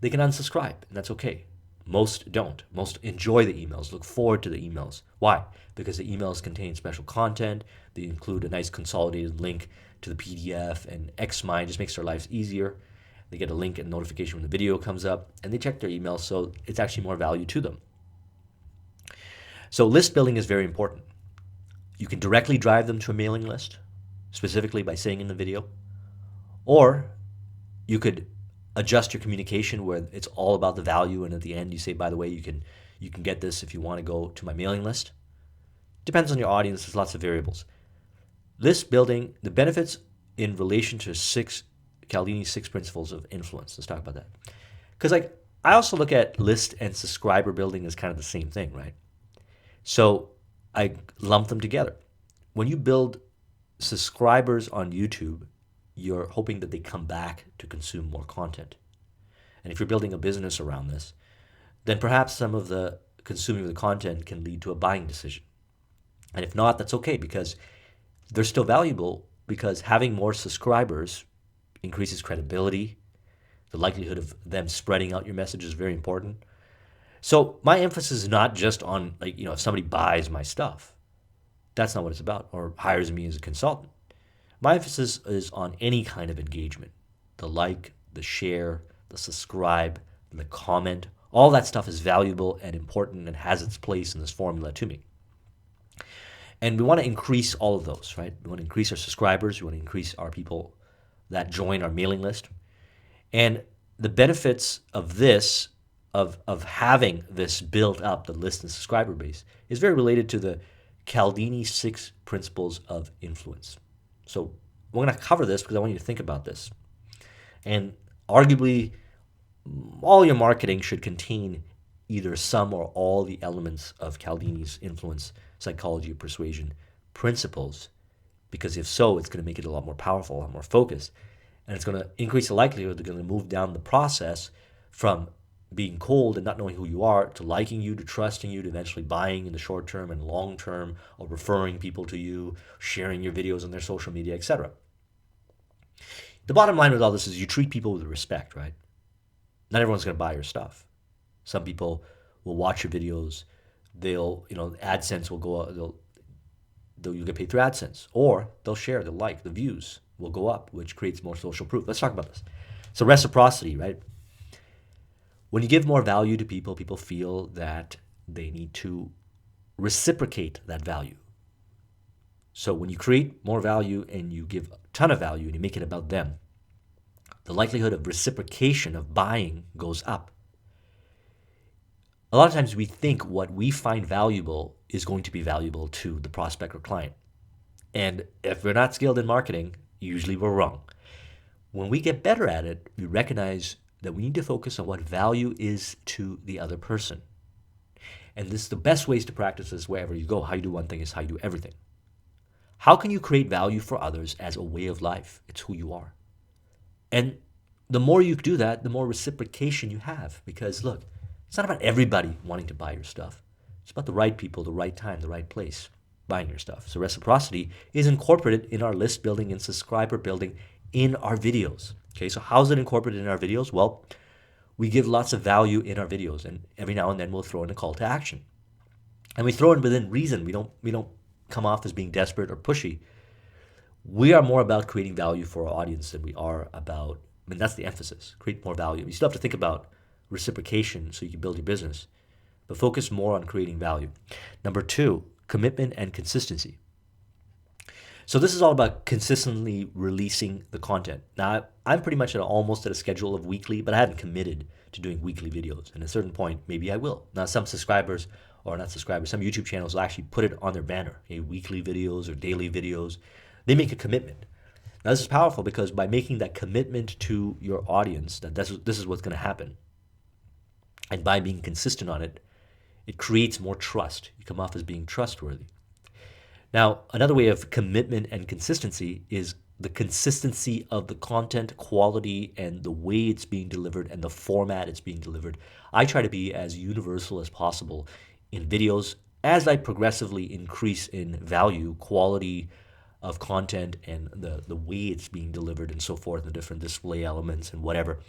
they can unsubscribe, and that's okay. Most don't. Most enjoy the emails, look forward to the emails. Why? Because the emails contain special content. They include a nice consolidated link to the PDF, and Xmind just makes their lives easier. They get a link and notification when the video comes up, and they check their emails, so it's actually more value to them. So list building is very important. You can directly drive them to a mailing list, specifically by saying in the video, or you could adjust your communication where it's all about the value, and at the end you say, by the way, you can get this if you want to go to my mailing list. Depends on your audience. There's lots of variables. List building, the benefits in relation to Cialdini's 6 principles of influence. Let's talk about that. Because I also look at list and subscriber building as kind of the same thing, right? So I lump them together. When you build subscribers on YouTube, you're hoping that they come back to consume more content. And if you're building a business around this, then perhaps some of the consuming of the content can lead to a buying decision. And if not, that's okay, because they're still valuable, because having more subscribers increases credibility. The likelihood of them spreading out your message is very important. So my emphasis is not just on, if somebody buys my stuff. That's not what it's about, or hires me as a consultant. My emphasis is on any kind of engagement. The like, the share, the subscribe, the comment. All that stuff is valuable and important and has its place in this formula to me. And we want to increase all of those, right? We want to increase our subscribers. We want to increase our people that join our mailing list. And the benefits of this, of having this built up, the list and subscriber base, is very related to the Cialdini 6 principles of influence. So we're going to cover this because I want you to think about this. And arguably, all your marketing should contain either some or all the elements of Cialdini's influence, psychology, or persuasion principles. Because if so, it's going to make it a lot more powerful, a lot more focused. And it's going to increase the likelihood they're going to move down the process from being cold and not knowing who you are to liking you, to trusting you, to eventually buying in the short term and long term, or referring people to you, sharing your videos on their social media, etc. The bottom line with all this is you treat people with respect, right? Not everyone's going to buy your stuff. Some people will watch your videos. They'll, AdSense will go up. You'll get paid through AdSense, or they'll share, they'll like, the views will go up, which creates more social proof. Let's talk about this. So reciprocity, right? When you give more value to people, people feel that they need to reciprocate that value. So when you create more value and you give a ton of value and you make it about them, the likelihood of reciprocation, of buying, goes up. A lot of times we think what we find valuable is going to be valuable to the prospect or client. And if we're not skilled in marketing, usually we're wrong. When we get better at it, we recognize that we need to focus on what value is to the other person. And this is the best ways to practice this wherever you go. How you do one thing is how you do everything. How can you create value for others as a way of life? It's who you are. And the more you do that, the more reciprocation you have. Because look, It's not about everybody wanting to buy your stuff. It's about the right people, the right time, the right place buying your stuff. So reciprocity is incorporated in our list building and subscriber building in our videos. Okay, so how's it incorporated in our videos? Well, we give lots of value in our videos, and every now and then we'll throw in a call to action. And we throw in within reason. We don't come off as being desperate or pushy. We are more about creating value for our audience than we are about, I mean, that's the emphasis, create more value. You still have to think about reciprocation so you can build your business, but focus more on creating value. Number two, commitment and consistency. So this is all about consistently releasing the content. Now, I'm pretty much almost at a schedule of weekly, but I haven't committed to doing weekly videos. And at a certain point, maybe I will. Now, some subscribers, or not subscribers, some YouTube channels will actually put it on their banner, weekly videos or daily videos. They make a commitment. Now, this is powerful because by making that commitment to your audience, that this is what's going to happen, and by being consistent on it, it creates more trust. You come off as being trustworthy. Now, another way of commitment and consistency is the consistency of the content quality and the way it's being delivered and the format it's being delivered. I try to be as universal as possible in videos as I progressively increase in value, quality of content, and the way it's being delivered and so forth, the different display elements and whatever.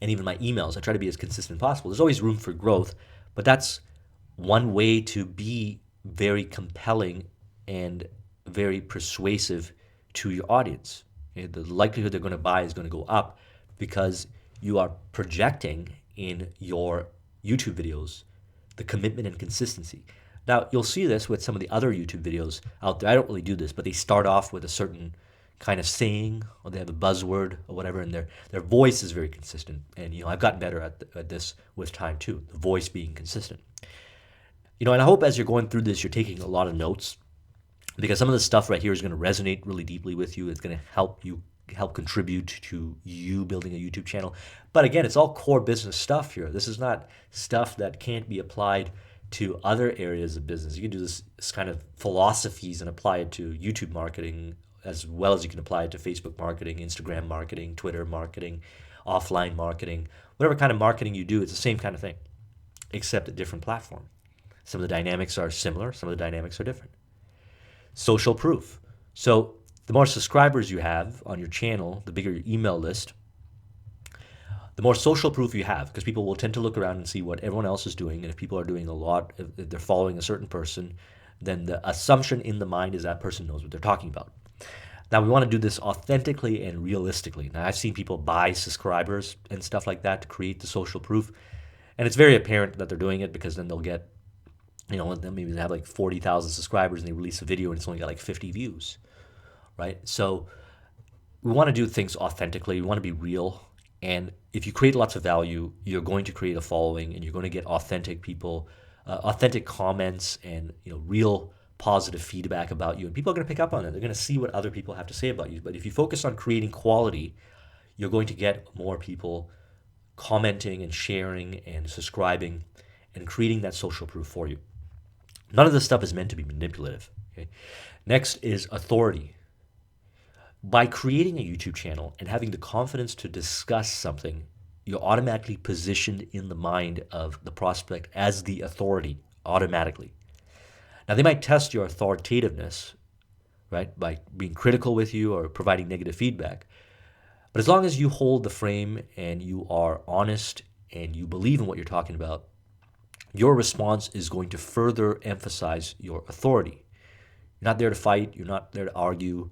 And even my emails, I try to be as consistent as possible. There's always room for growth, but that's one way to be very compelling and very persuasive to your audience. Okay, the likelihood they're going to buy is going to go up because you are projecting in your YouTube videos the commitment and consistency. Now, you'll see this with some of the other YouTube videos out there. I don't really do this, but they start off with a certain kind of saying, or they have a buzzword or whatever, and their voice is very consistent. And I've gotten better at this with time too, the voice being consistent. And I hope as you're going through this, you're taking a lot of notes, because some of the stuff right here is going to resonate really deeply with you. It's going to help contribute to you building a YouTube channel. But again, it's all core business stuff here. This is not stuff that can't be applied to other areas of business. You can do this kind of philosophies and apply it to YouTube marketing as well as you can apply it to Facebook marketing, Instagram marketing, Twitter marketing, offline marketing. Whatever kind of marketing you do, it's the same kind of thing, except a different platform. Some of the dynamics are similar, some of the dynamics are different. Social proof. So the more subscribers you have on your channel, the bigger your email list, the more social proof you have, because people will tend to look around and see what everyone else is doing. And if people are doing a lot, if they're following a certain person, then the assumption in the mind is that person knows what they're talking about. Now, we want to do this authentically and realistically. Now, I've seen people buy subscribers and stuff like that to create the social proof. And it's very apparent that they're doing it, because then they'll get, maybe they have like 40,000 subscribers and they release a video and it's only got like 50 views, right? So we want to do things authentically. We want to be real. And if you create lots of value, you're going to create a following, and you're going to get authentic people, authentic comments, and real positive feedback about you. And people are going to pick up on it. They're going to see what other people have to say about you. But if you focus on creating quality, you're going to get more people commenting and sharing and subscribing and creating that social proof for you. None of this stuff is meant to be manipulative. Okay? Next is authority. By creating a YouTube channel and having the confidence to discuss something, you're automatically positioned in the mind of the prospect as the authority automatically. Now, they might test your authoritativeness, right, by being critical with you or providing negative feedback. But as long as you hold the frame and you are honest and you believe in what you're talking about, your response is going to further emphasize your authority. You're not there to fight. You're not there to argue,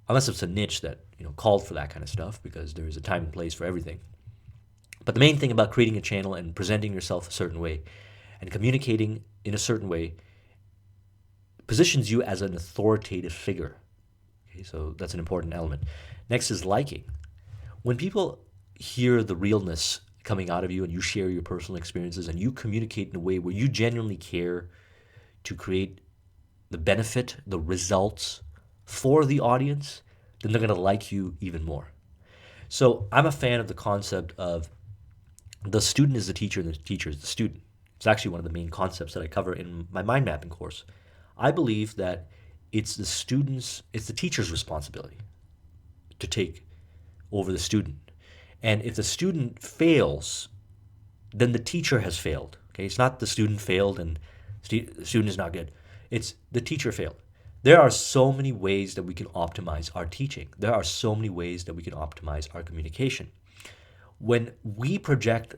unless it's a niche that called for that kind of stuff, because there is a time and place for everything. But the main thing about creating a channel and presenting yourself a certain way and communicating in a certain way positions you as an authoritative figure. Okay, so that's an important element. Next is liking. When people hear the realness coming out of you and you share your personal experiences and you communicate in a way where you genuinely care to create the benefit, the results for the audience, then they're going to like you even more. So I'm a fan of the concept of the student is the teacher and the teacher is the student. It's actually one of the main concepts that I cover in my mind mapping course. I believe that it's the teacher's responsibility to take over the student. And if the student fails then the teacher has failed. Okay, it's not the student failed and the student is not good. It's the teacher failed. There are so many ways that we can optimize our teaching. There are so many ways that we can optimize our communication. When we project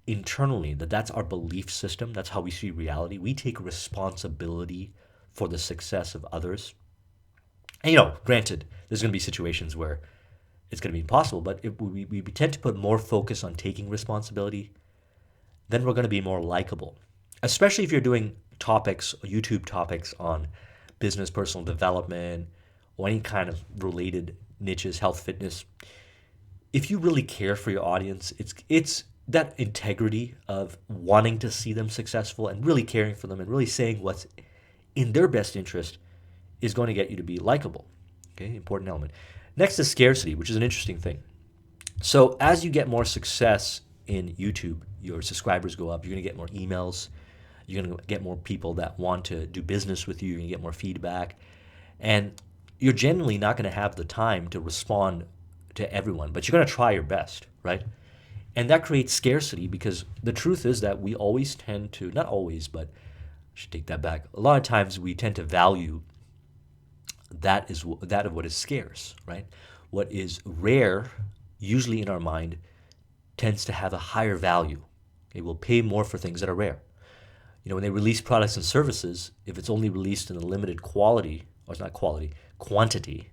internally that that's our belief system, that's how we see reality, we take responsibility for the success of others. And granted, there's going to be situations where it's going to be impossible, but if we tend to put more focus on taking responsibility, then we're going to be more likable. Especially if you're doing topics, YouTube topics on business, personal development, or any kind of related niches, health, fitness. If you really care for your audience, it's that integrity of wanting to see them successful and really caring for them and really saying what's in their best interest is going to get you to be likable. Okay, important element. Next is scarcity, which is an interesting thing. So as you get more success in YouTube, your subscribers go up, you're going to get more emails, you're going to get more people that want to do business with you, you're going to get more feedback, and you're generally not going to have the time to respond to everyone, but you're going to try your best, right? And that creates scarcity because the truth is that we always tend to, not always, but I should take that back. A lot of times we tend to value that of what is scarce, right? What is rare, usually in our mind, tends to have a higher value. Okay, we'll pay more for things that are rare. When they release products and services, if it's only released in a limited quality, or it's not quality, quantity,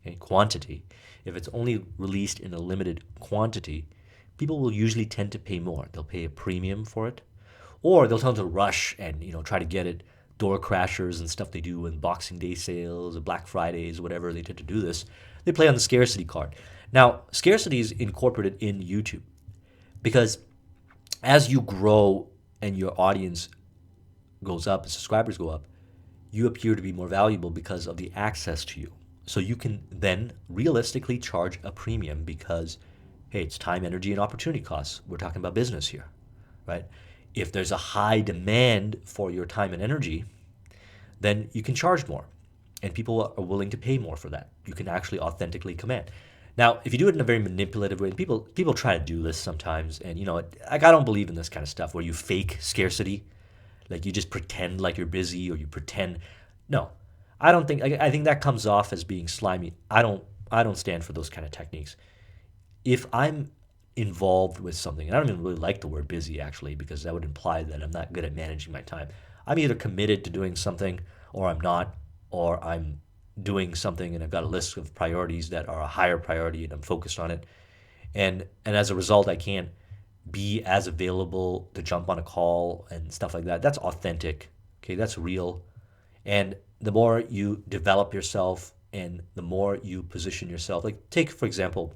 okay, quantity, if it's only released in a limited quantity, people will usually tend to pay more. They'll pay a premium for it, or they'll tend to rush and try to get it. Door crashers and stuff they do in Boxing Day sales or Black Fridays, whatever, they tend to do this. They play on the scarcity card. Now, scarcity is incorporated in YouTube because as you grow and your audience goes up and subscribers go up, you appear to be more valuable because of the access to you. So you can then realistically charge a premium because, hey, it's time, energy, and opportunity costs. We're talking about business here, right? If there's a high demand for your time and energy, then you can charge more. And people are willing to pay more for that. You can actually authentically command. Now, if you do it in a very manipulative way, and people try to do this sometimes, and I don't believe in this kind of stuff where you fake scarcity, like you just pretend like you're busy or you pretend. No, I don't think. I think that comes off as being slimy. I don't stand for those kind of techniques. If I'm involved with something, and I don't even really like the word busy actually, because that would imply that I'm not good at managing my time. I'm either committed to doing something or I'm not, or I'm doing something and I've got a list of priorities that are a higher priority and I'm focused on it. And as a result, I can't be as available to jump on a call and stuff like that. That's authentic. Okay, that's real. And the more you develop yourself and the more you position yourself, like take, for example,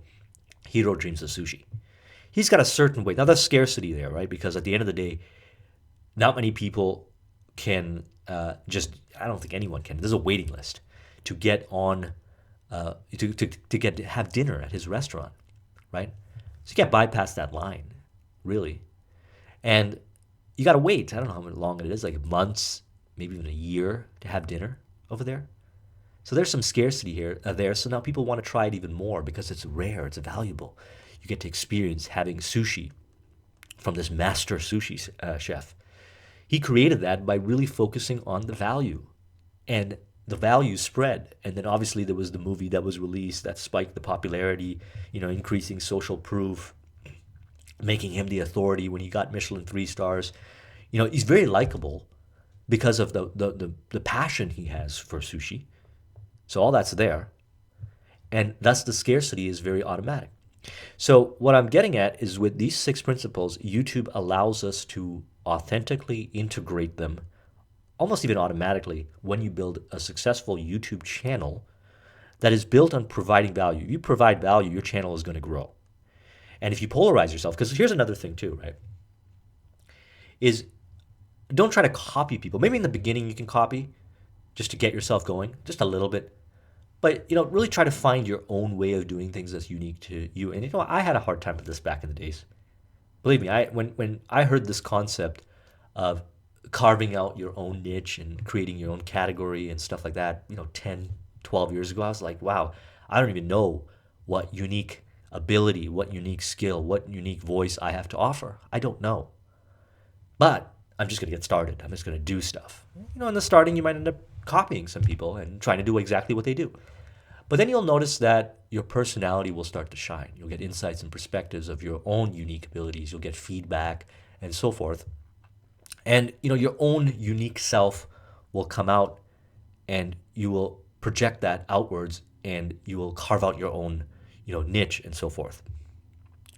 Hero Dreams of Sushi. He's got a certain way. Now, there's scarcity there, right? Because at the end of the day, not many people can I don't think anyone can. There's a waiting list to get on, to get to have dinner at his restaurant, right? So you can't bypass that line, really. And you got to wait. I don't know how long it is, like months, maybe even a year to have dinner over there. So there's some scarcity here there. So now people want to try it even more because it's rare, it's valuable. You get to experience having sushi from this master sushi chef. He created that by really focusing on the value, and the value spread. And then obviously there was the movie that was released that spiked the popularity, increasing social proof, making him the authority when he got Michelin 3 stars. He's very likable because of the passion he has for sushi. So all that's there. And thus the scarcity is very automatic. So what I'm getting at is with these 6 principles, YouTube allows us to authentically integrate them almost even automatically when you build a successful YouTube channel that is built on providing value. If you provide value, your channel is going to grow. And if you polarize yourself, because here's another thing too, right? Is don't try to copy people. Maybe in the beginning you can copy just to get yourself going, just a little bit. But really try to find your own way of doing things that's unique to you. And I had a hard time with this back in the days. Believe me, when I heard this concept of carving out your own niche and creating your own category and stuff like that, 10, 12 years ago, I was like, wow, I don't even know what unique ability, what unique skill, what unique voice I have to offer. I don't know. But I'm just going to get started. I'm just going to do stuff. In the starting, you might end up copying some people and trying to do exactly what they do. But then you'll notice that your personality will start to shine. You'll get insights and perspectives of your own unique abilities. You'll get feedback and so forth. And your own unique self will come out, and you will project that outwards, and you will carve out your own niche and so forth.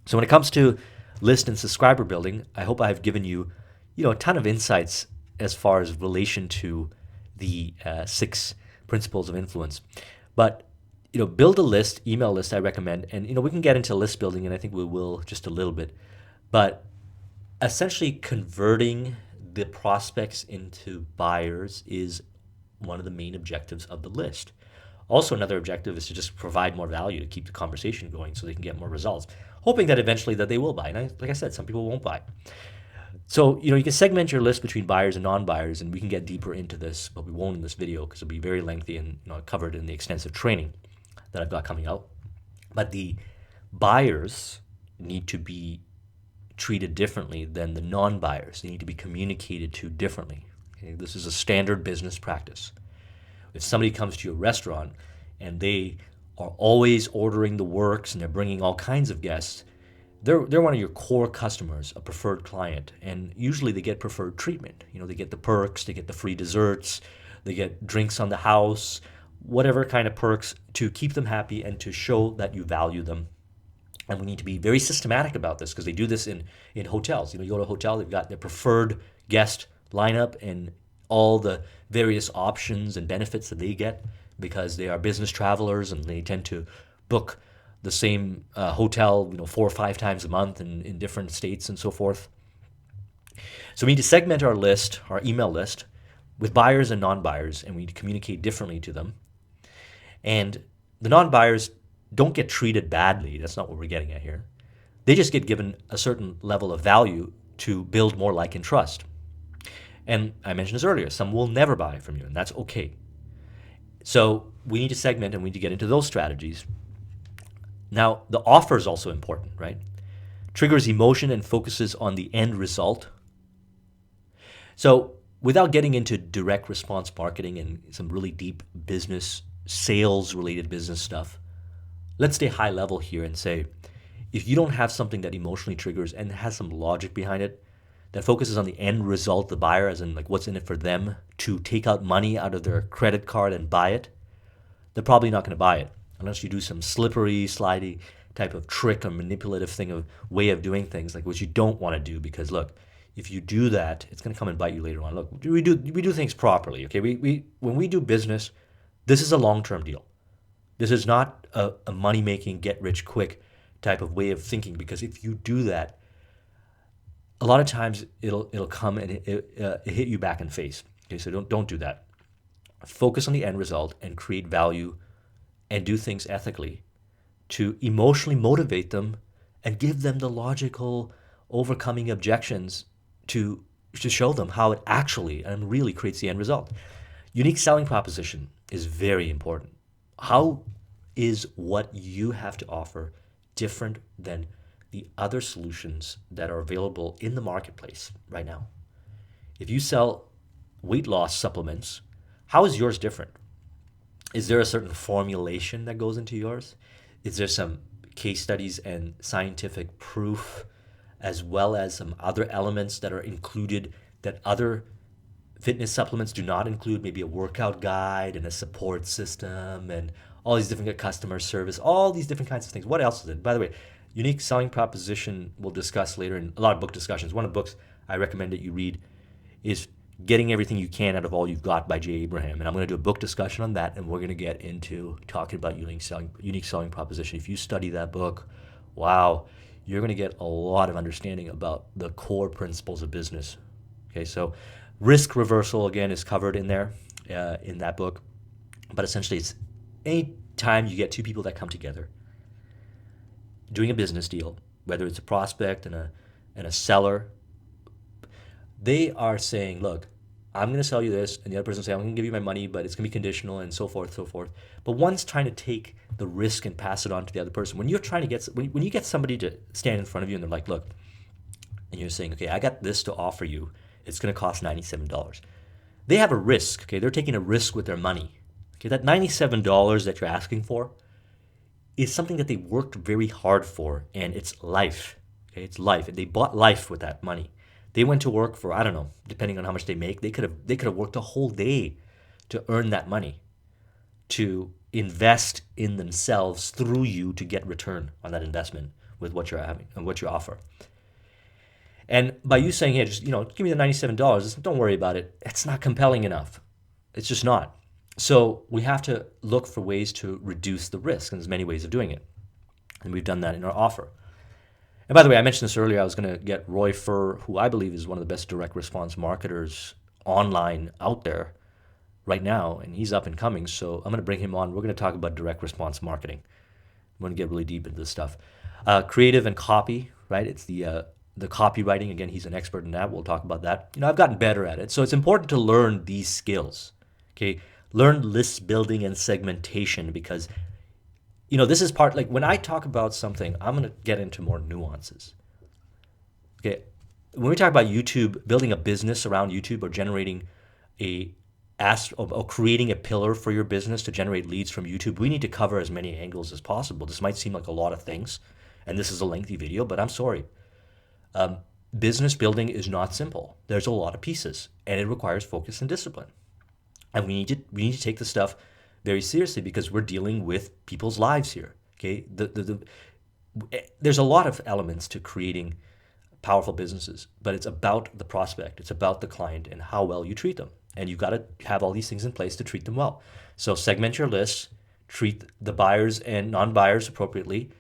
So when it comes to list and subscriber building, I hope I've given you a ton of insights as far as relation to the 6 principles of influence. But build a list, email list, I recommend. And we can get into list building, and I think we will just a little bit. But essentially converting the prospects into buyers is one of the main objectives of the list. Also, another objective is to just provide more value to keep the conversation going so they can get more results, hoping that eventually that they will buy. And like I said, some people won't buy. So, you can segment your list between buyers and non-buyers, and we can get deeper into this, but we won't in this video because it'll be very lengthy and covered in the extensive training that I've got coming out. But the buyers need to be treated differently than the non-buyers. They need to be communicated to differently. Okay? This is a standard business practice. If somebody comes to your restaurant and they are always ordering the works and they're bringing all kinds of guests, they're one of your core customers, a preferred client, and usually they get preferred treatment. They get the perks, they get the free desserts, they get drinks on the house, whatever kind of perks to keep them happy and to show that you value them. And we need to be very systematic about this because they do this in hotels. You go to a hotel, they've got their preferred guest lineup and all the various options and benefits that they get because they are business travelers and they tend to book the same hotel 4 or 5 times a month in different states and so forth. So we need to segment our list, our email list, with buyers and non-buyers, and we need to communicate differently to them. And the non-buyers don't get treated badly. That's not what we're getting at here. They just get given a certain level of value to build more like and trust. And I mentioned this earlier, some will never buy from you, and that's okay. So we need to segment and we need to get into those strategies. Now, the offer is also important, right? Triggers emotion and focuses on the end result. So without getting into direct response marketing and some really deep business, sales-related business stuff, let's stay high level here and say, if you don't have something that emotionally triggers and has some logic behind it, that focuses on the end result, the buyer, as in like what's in it for them to take out money out of their credit card and buy it, they're probably not going to buy it unless you do some slippery, slidey type of trick or manipulative thing of way of doing things, like what you don't want to do. Because look, if you do that, it's going to come and bite you later on. Look, we do things properly. Okay, when we do business, this is a long-term deal. This is not a money-making, get-rich-quick type of way of thinking, because if you do that, a lot of times it'll come and it hit you back in the face. Okay, so don't do that. Focus on the end result and create value and do things ethically to emotionally motivate them and give them the logical overcoming objections to show them how it actually and really creates the end result. Unique selling proposition is very important. How is what you have to offer different than the other solutions that are available in the marketplace right now? If you sell weight loss supplements, how is yours different? Is there a certain formulation that goes into yours? Is there some case studies and scientific proof, as well as some other elements that are included that other fitness supplements do not include? Maybe a workout guide and a support system and all these different customer service, all these different kinds of things. What else is it? By the way, unique selling proposition we'll discuss later in a lot of book discussions. One of the books I recommend that you read is Getting Everything You Can Out of All You've Got by Jay Abraham. And I'm going to do a book discussion on that, and we're going to get into talking about unique selling proposition. If you study that book, wow, you're going to get a lot of understanding about the core principles of business. Okay, so risk reversal, again, is covered in there in that book. But essentially, it's any time you get two people that come together doing a business deal, whether it's a prospect and a seller, they are saying, look, I'm going to sell you this, and the other person saying, I'm going to give you my money, but it's going to be conditional, and so forth, so forth. But one's trying to take the risk and pass it on to the other person. When you're trying to when you get somebody to stand in front of you and they're like, look, and you're saying, okay, I got this to offer you. It's going to cost $97. They have a risk. Okay, they're taking a risk with their money. Okay, that $97 that you're asking for is something that they worked very hard for, and it's life. Okay, it's life. They bought life with that money. They went to work for, I don't know, depending on how much they make, they could have worked a whole day to earn that money, to invest in themselves through you to get return on that investment with what you're having and what you offer. And by you saying, hey, just give me the $97, don't worry about it. It's not compelling enough. It's just not. So we have to look for ways to reduce the risk, and there's many ways of doing it. And we've done that in our offer. And by the way, I mentioned this earlier, I was going to get Roy Furr, who I believe is one of the best direct response marketers online out there right now, and he's up and coming. So I'm going to bring him on. We're going to talk about direct response marketing. I'm going to get really deep into this stuff. Creative and copy, right? It's the copywriting. Again, he's an expert in that. We'll talk about that. I've gotten better at it. So it's important to learn these skills. Okay, learn list building and segmentation, because this is part, like when I talk about something, I'm going to get into more nuances. Okay, when we talk about YouTube, building a business around YouTube, or generating or creating a pillar for your business to generate leads from YouTube, we need to cover as many angles as possible. This might seem like a lot of things, and this is a lengthy video, but I'm sorry. Business building is not simple. There's a lot of pieces, and it requires focus and discipline. And we need to take this stuff very seriously, because we're dealing with people's lives here. Okay, there's a lot of elements to creating powerful businesses, but it's about the prospect, it's about the client, and how well you treat them. And you've got to have all these things in place to treat them well. So segment your lists, treat the buyers and non-buyers appropriately.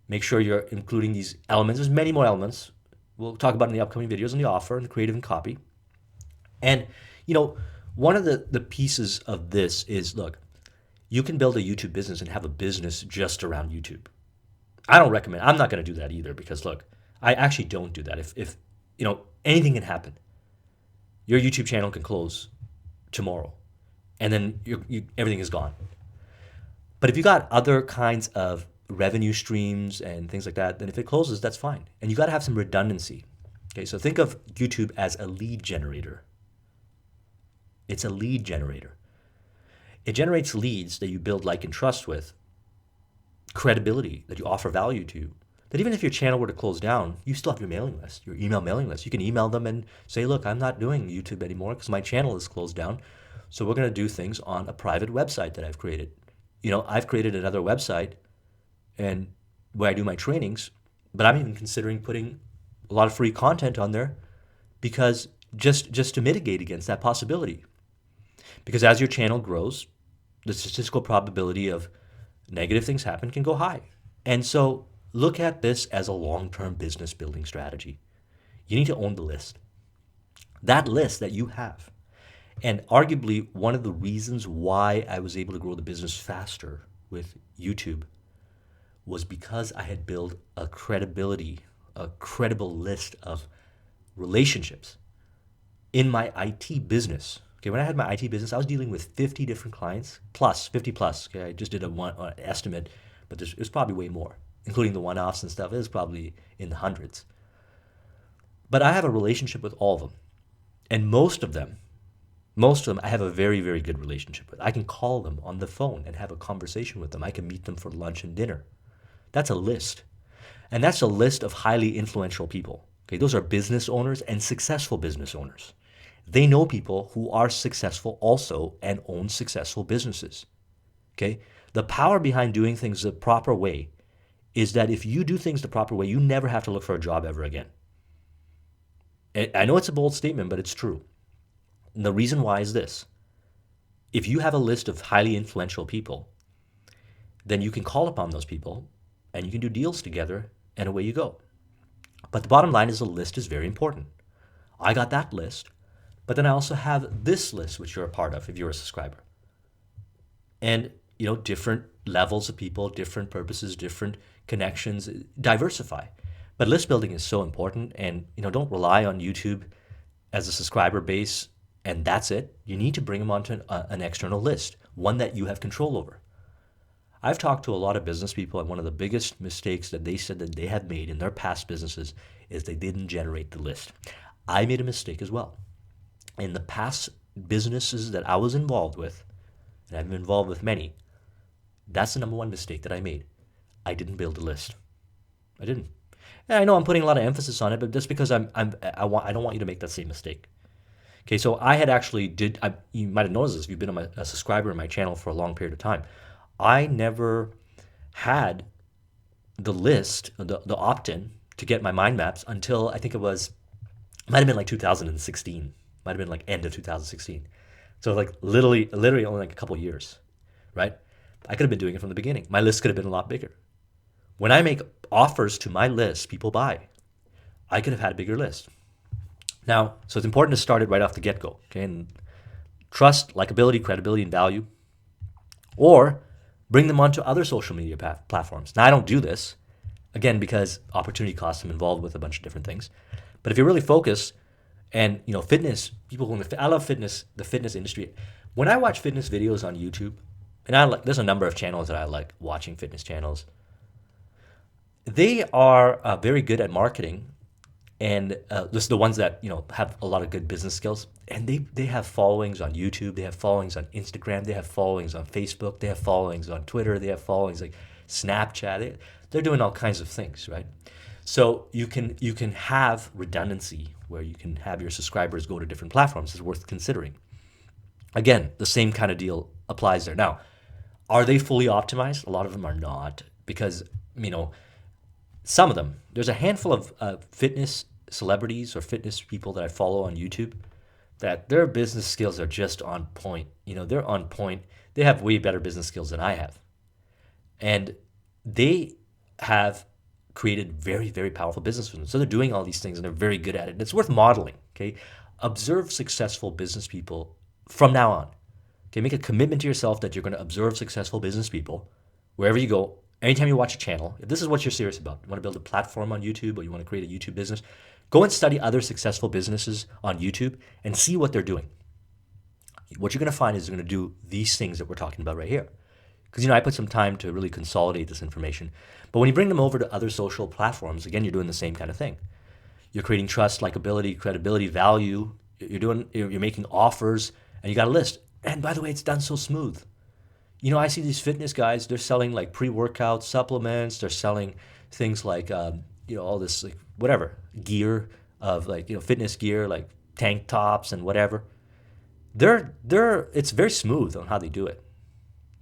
Make sure you're including these elements. There's many more elements we'll talk about in the upcoming videos on the offer and the creative and copy. And one of the pieces of this is, look, you can build a YouTube business and have a business just around YouTube. I'm not going to do that either, because look, I actually don't do that. If anything can happen. Your YouTube channel can close tomorrow, and then everything is gone. But if you got other kinds of revenue streams and things like that, then if it closes, that's fine. And you got to have some redundancy. Okay, so think of YouTube as a lead generator. It's a lead generator. It generates leads that you build like and trust with, credibility that you offer value to, that even if your channel were to close down, you still have your mailing list, your email mailing list. You can email them and say, look, I'm not doing YouTube anymore because my channel is closed down. So we're going to do things on a private website that I've created. I've created another website and where I do my trainings, but I'm even considering putting a lot of free content on there, because just to mitigate against that possibility. Because as your channel grows, the statistical probability of negative things happen can go high. And so look at this as a long-term business building strategy. You need to own the list. That list that you have. And arguably one of the reasons why I was able to grow the business faster with YouTube was because I had built a credible list of relationships in my IT business. Okay, when I had my IT business, I was dealing with 50 different clients, 50 plus. Okay, I just did an estimate, but it was probably way more, including the one-offs and stuff. It was probably in the hundreds. But I have a relationship with all of them. And most of them, I have a very, very good relationship with. I can call them on the phone and have a conversation with them. I can meet them for lunch and dinner. That's a list. And that's a list of highly influential people. Okay, those are business owners and successful business owners. They know people who are successful also and own successful businesses. Okay? The power behind doing things the proper way is that if you do things the proper way, you never have to look for a job ever again. I know it's a bold statement, but it's true. And the reason why is this. If you have a list of highly influential people, then you can call upon those people and you can do deals together, and away you go. But the bottom line is the list is very important. I got that list, but then I also have this list, which you're a part of if you're a subscriber. And, different levels of people, different purposes, different connections, diversify. But list building is so important, and, don't rely on YouTube as a subscriber base and that's it. You need to bring them onto an external list, one that you have control over. I've talked to a lot of business people, and one of the biggest mistakes that they said that they have made in their past businesses is they didn't generate the list. I made a mistake as well. In the past businesses that I was involved with, and I've been involved with many, that's the number one mistake that I made. I didn't build a list. I didn't. And I know I'm putting a lot of emphasis on it, but just because I don't want you to make that same mistake. Okay, so I had actually you might have noticed this if you've been a subscriber in my channel for a long period of time. I never had the list, the opt-in to get my mind maps until I think might have been like 2016, might have been like end of 2016. So like literally only like a couple of years, right? I could have been doing it from the beginning. My list could have been a lot bigger. When I make offers to my list, people buy. I could have had a bigger list. Now, so it's important to start it right off the get-go, okay? And trust, likability, credibility, and value, or bring them onto other social media platforms. Now, I don't do this, again, because opportunity costs, I'm involved with a bunch of different things. But if you're really focused, and fitness, I love fitness, the fitness industry. When I watch fitness videos on YouTube, and there's a number of channels that I like watching, fitness channels. They are very good at marketing, and just the ones that have a lot of good business skills, and they have followings on YouTube, they have followings on Instagram, they have followings on Facebook, they have followings on Twitter, they have followings like Snapchat. They're doing all kinds of things, right? So you can have redundancy where you can have your subscribers go to different platforms. It's worth considering. Again, the same kind of deal applies there. Now, are they fully optimized? A lot of them are not, because some of them. There's a handful of fitness celebrities or fitness people that I follow on YouTube that their business skills are just on point. They're on point. They have way better business skills than I have. And they have created very, very powerful business for them. So they're doing all these things and they're very good at it. And it's worth modeling, okay? Observe successful business people from now on. Okay, make a commitment to yourself that you're going to observe successful business people wherever you go. Anytime you watch a channel, if this is what you're serious about, you want to build a platform on YouTube or you want to create a YouTube business, go and study other successful businesses on YouTube and see what they're doing. What you're going to find is they're going to do these things that we're talking about right here. Because, I put some time to really consolidate this information. But when you bring them over to other social platforms, again, you're doing the same kind of thing. You're creating trust, likability, credibility, value. You're making offers, and you got a list. And by the way, it's done so smooth. I see these fitness guys, they're selling like pre-workout supplements. They're selling things like, all this, like whatever, gear of like, fitness gear, like tank tops and whatever. It's very smooth on how they do it.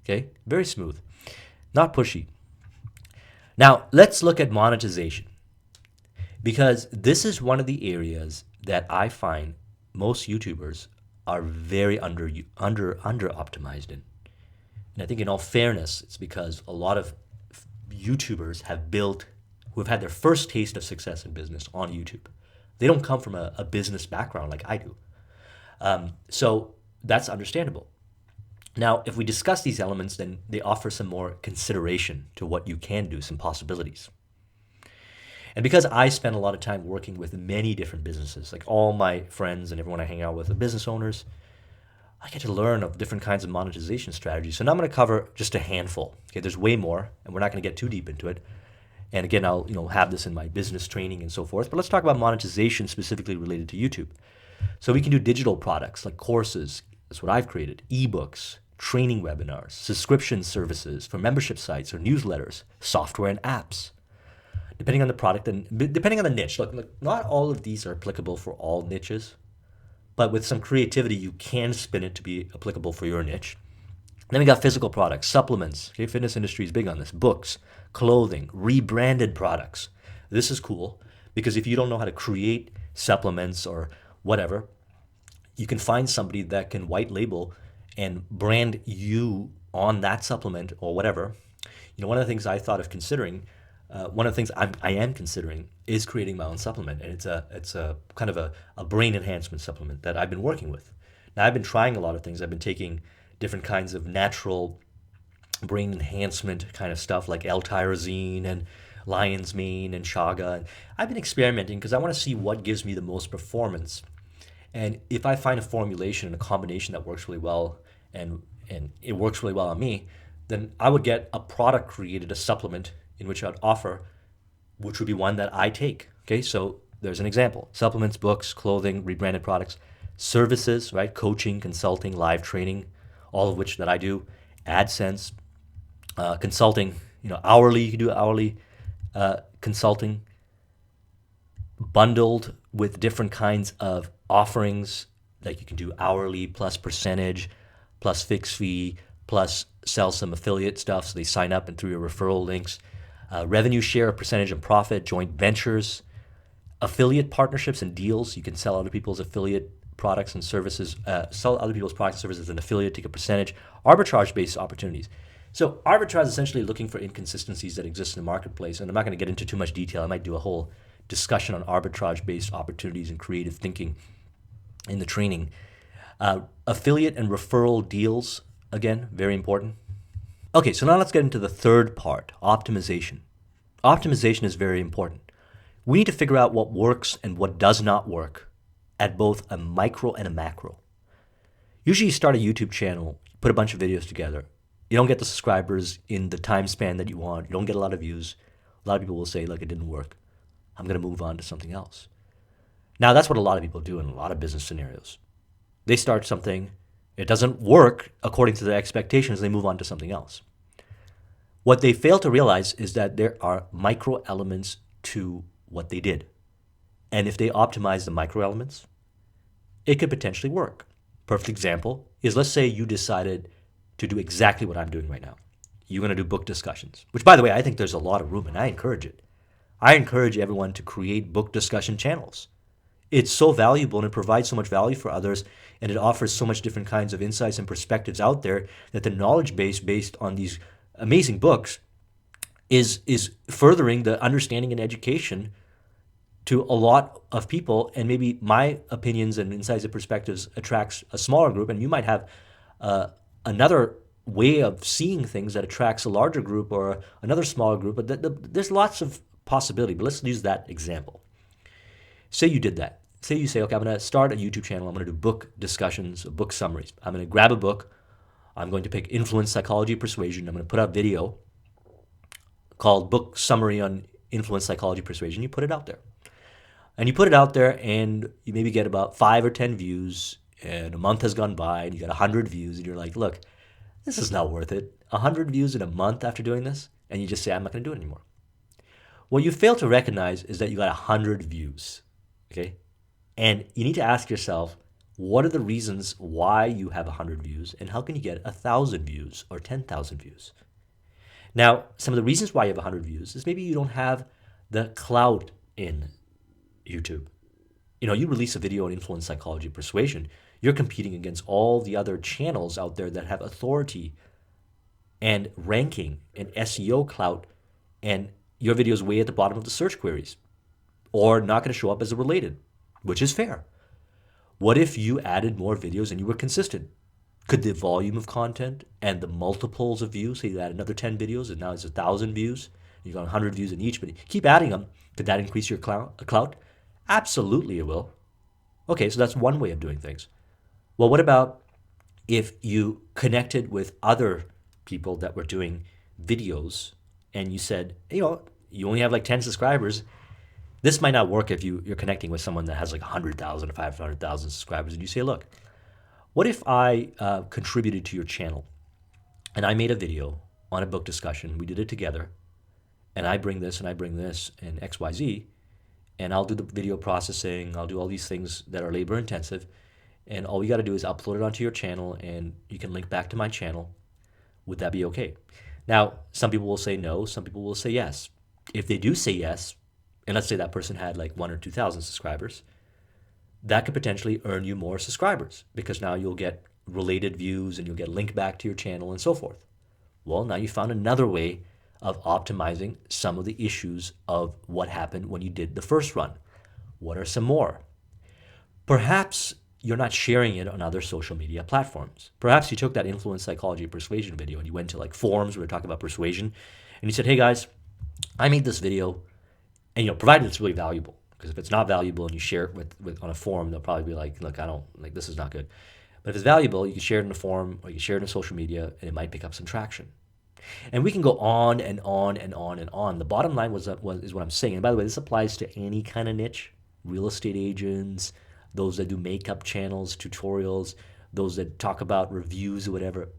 Okay, very smooth, not pushy. Now, let's look at monetization, because this is one of the areas that I find most YouTubers are very under optimized in. And I think in all fairness, it's because a lot of YouTubers who have had their first taste of success in business on YouTube. They don't come from a business background like I do. So that's understandable. Now, if we discuss these elements, then they offer some more consideration to what you can do, some possibilities. And because I spend a lot of time working with many different businesses, like all my friends and everyone I hang out with are business owners, I get to learn of different kinds of monetization strategies. So now I'm going to cover just a handful. Okay, there's way more, and we're not going to get too deep into it. And again, I'll have this in my business training and so forth. But let's talk about monetization specifically related to YouTube. So we can do digital products like courses. That's what I've created. Ebooks, training webinars, subscription services for membership sites or newsletters, software and apps. Depending on the product and depending on the niche. Look, not all of these are applicable for all niches, but with some creativity, you can spin it to be applicable for your niche. Then we got physical products, supplements. Okay, fitness industry is big on this. Books, clothing, rebranded products. This is cool because if you don't know how to create supplements or whatever, you can find somebody that can white label and brand you on that supplement or whatever. One of the things I thought of considering, one of the things I am considering is creating my own supplement, and it's a kind of a brain enhancement supplement that I've been working with. Now I've been trying a lot of things. I've been taking different kinds of natural brain enhancement kind of stuff like L-tyrosine and lion's mane and chaga. And I've been experimenting because I want to see what gives me the most performance. And if I find a formulation and a combination that works really well and it works really well on me, then I would get a product created, a supplement in which I'd offer, which would be one that I take. Okay, so there's an example: supplements, books, clothing, rebranded products, services, right? Coaching, consulting, live training, all of which that I do, AdSense, consulting, hourly, you can do hourly consulting, bundled with different kinds of offerings. Like you can do hourly plus percentage, plus fixed fee, plus sell some affiliate stuff. So they sign up and through your referral links, revenue share, a percentage of profit, joint ventures, affiliate partnerships and deals. You can sell other people's affiliate products and services, sell other people's products and services as an affiliate, take a percentage, arbitrage-based opportunities. So arbitrage is essentially looking for inconsistencies that exist in the marketplace. And I'm not going to get into too much detail. I might do a whole discussion on arbitrage-based opportunities and creative thinking in the training. Affiliate and referral deals, again, very important. Okay, so now let's get into the third part, optimization. Optimization is very important. We need to figure out what works and what does not work at both a micro and a macro. Usually you start a YouTube channel, put a bunch of videos together. You don't get the subscribers in the time span that you want. You don't get a lot of views. A lot of people will say, look, it didn't work. I'm going to move on to something else. Now, that's what a lot of people do in a lot of business scenarios. They start something, it doesn't work according to their expectations, they move on to something else. What they fail to realize is that there are micro elements to what they did. And if they optimize the micro elements, it could potentially work. Perfect example is, let's say you decided to do exactly what I'm doing right now. You're going to do book discussions, which, by the way, I think there's a lot of room and I encourage it. I encourage everyone to create book discussion channels. It's so valuable and it provides so much value for others, and it offers so much different kinds of insights and perspectives out there that the knowledge base based on these amazing books is furthering the understanding and education to a lot of people. And maybe my opinions and insights and perspectives attracts a smaller group, and you might have another way of seeing things that attracts a larger group or another smaller group. But there's lots of possibility. But let's use that example. Say you did that. Say you say, okay, I'm going to start a YouTube channel. I'm going to do book discussions, book summaries. I'm going to grab a book. I'm going to pick Influence, Psychology, Persuasion. I'm going to put out a video called Book Summary on Influence, Psychology, Persuasion. You put it out there. And you put it out there and you maybe get about 5 or 10 views, and a month has gone by and you got 100 views, and you're like, look, this is not worth it. 100 views in a month after doing this, and you just say, I'm not going to do it anymore. What you fail to recognize is that you got 100 views, okay? And you need to ask yourself, what are the reasons why you have 100 views, and how can you get 1,000 views or 10,000 views? Now, some of the reasons why you have 100 views is maybe you don't have the clout in YouTube. You release a video on influence, psychology, persuasion, you're competing against all the other channels out there that have authority and ranking and SEO clout, and your video is way at the bottom of the search queries or not going to show up as a related, which is fair. What if you added more videos and you were consistent? Could the volume of content and the multiples of views, say you add another 10 videos and now it's 1,000 views, you got 100 views in each, but keep adding them, could that increase your clout? Absolutely it will. Okay, so that's one way of doing things. Well, what about if you connected with other people that were doing videos and you said, you only have like 10 subscribers. This might not work if you're connecting with someone that has like 100,000 or 500,000 subscribers, and you say, look, what if I contributed to your channel and I made a video on a book discussion, we did it together, and I bring this and XYZ, and I'll do the video processing, I'll do all these things that are labor intensive, and all you got to do is upload it onto your channel and you can link back to my channel. Would that be okay? Now, some people will say no, some people will say yes. If they do say yes, and let's say that person had like 1,000 or 2,000 subscribers, that could potentially earn you more subscribers because now you'll get related views and you'll get a link back to your channel and so forth. Well, now you found another way of optimizing some of the issues of what happened when you did the first run. What are some more? Perhaps you're not sharing it on other social media platforms. Perhaps you took that influence, psychology, persuasion video and you went to like forums where we're talking about persuasion and you said, hey guys, I made this video, and provided it's really valuable, because if it's not valuable and you share it with on a forum, they'll probably be like, look, I don't, like, this is not good. But if it's valuable, you can share it in a forum or you can share it on social media and it might pick up some traction. And we can go on and on and on and on. The bottom line is what I'm saying. And by the way, this applies to any kind of niche: real estate agents, those that do makeup channels, tutorials, those that talk about reviews or whatever.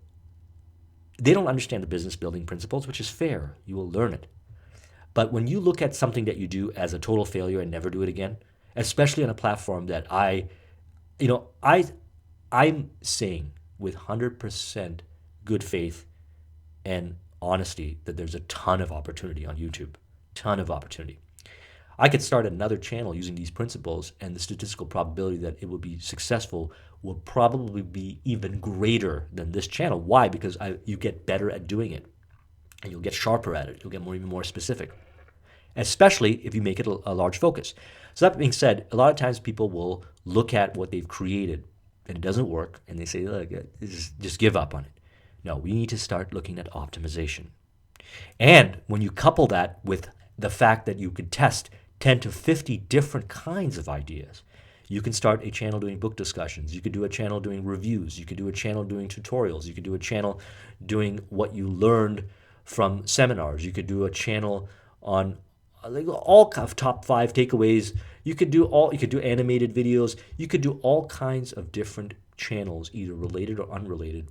They don't understand the business building principles, which is fair. You will learn it. But when you look at something that you do as a total failure and never do it again, especially on a platform that you know, I'm saying with 100% good faith and honesty that there's a ton of opportunity on YouTube, ton of opportunity. I could start another channel using these principles, and the statistical probability that it will be successful will probably be even greater than this channel. Why? Because you get better at doing it, and you'll get sharper at it. You'll get even more specific, especially if you make it a large focus. So that being said, a lot of times people will look at what they've created and it doesn't work, and they say, look, just give up on it. No, we need to start looking at optimization. And when you couple that with the fact that you could test 10 to 50 different kinds of ideas, you can start a channel doing book discussions. You could do a channel doing reviews. You could do a channel doing tutorials. You could do a channel doing what you learned from seminars. You could do a channel on all of top 5 takeaways. You could do animated videos. You could do all kinds of different channels, either related or unrelated.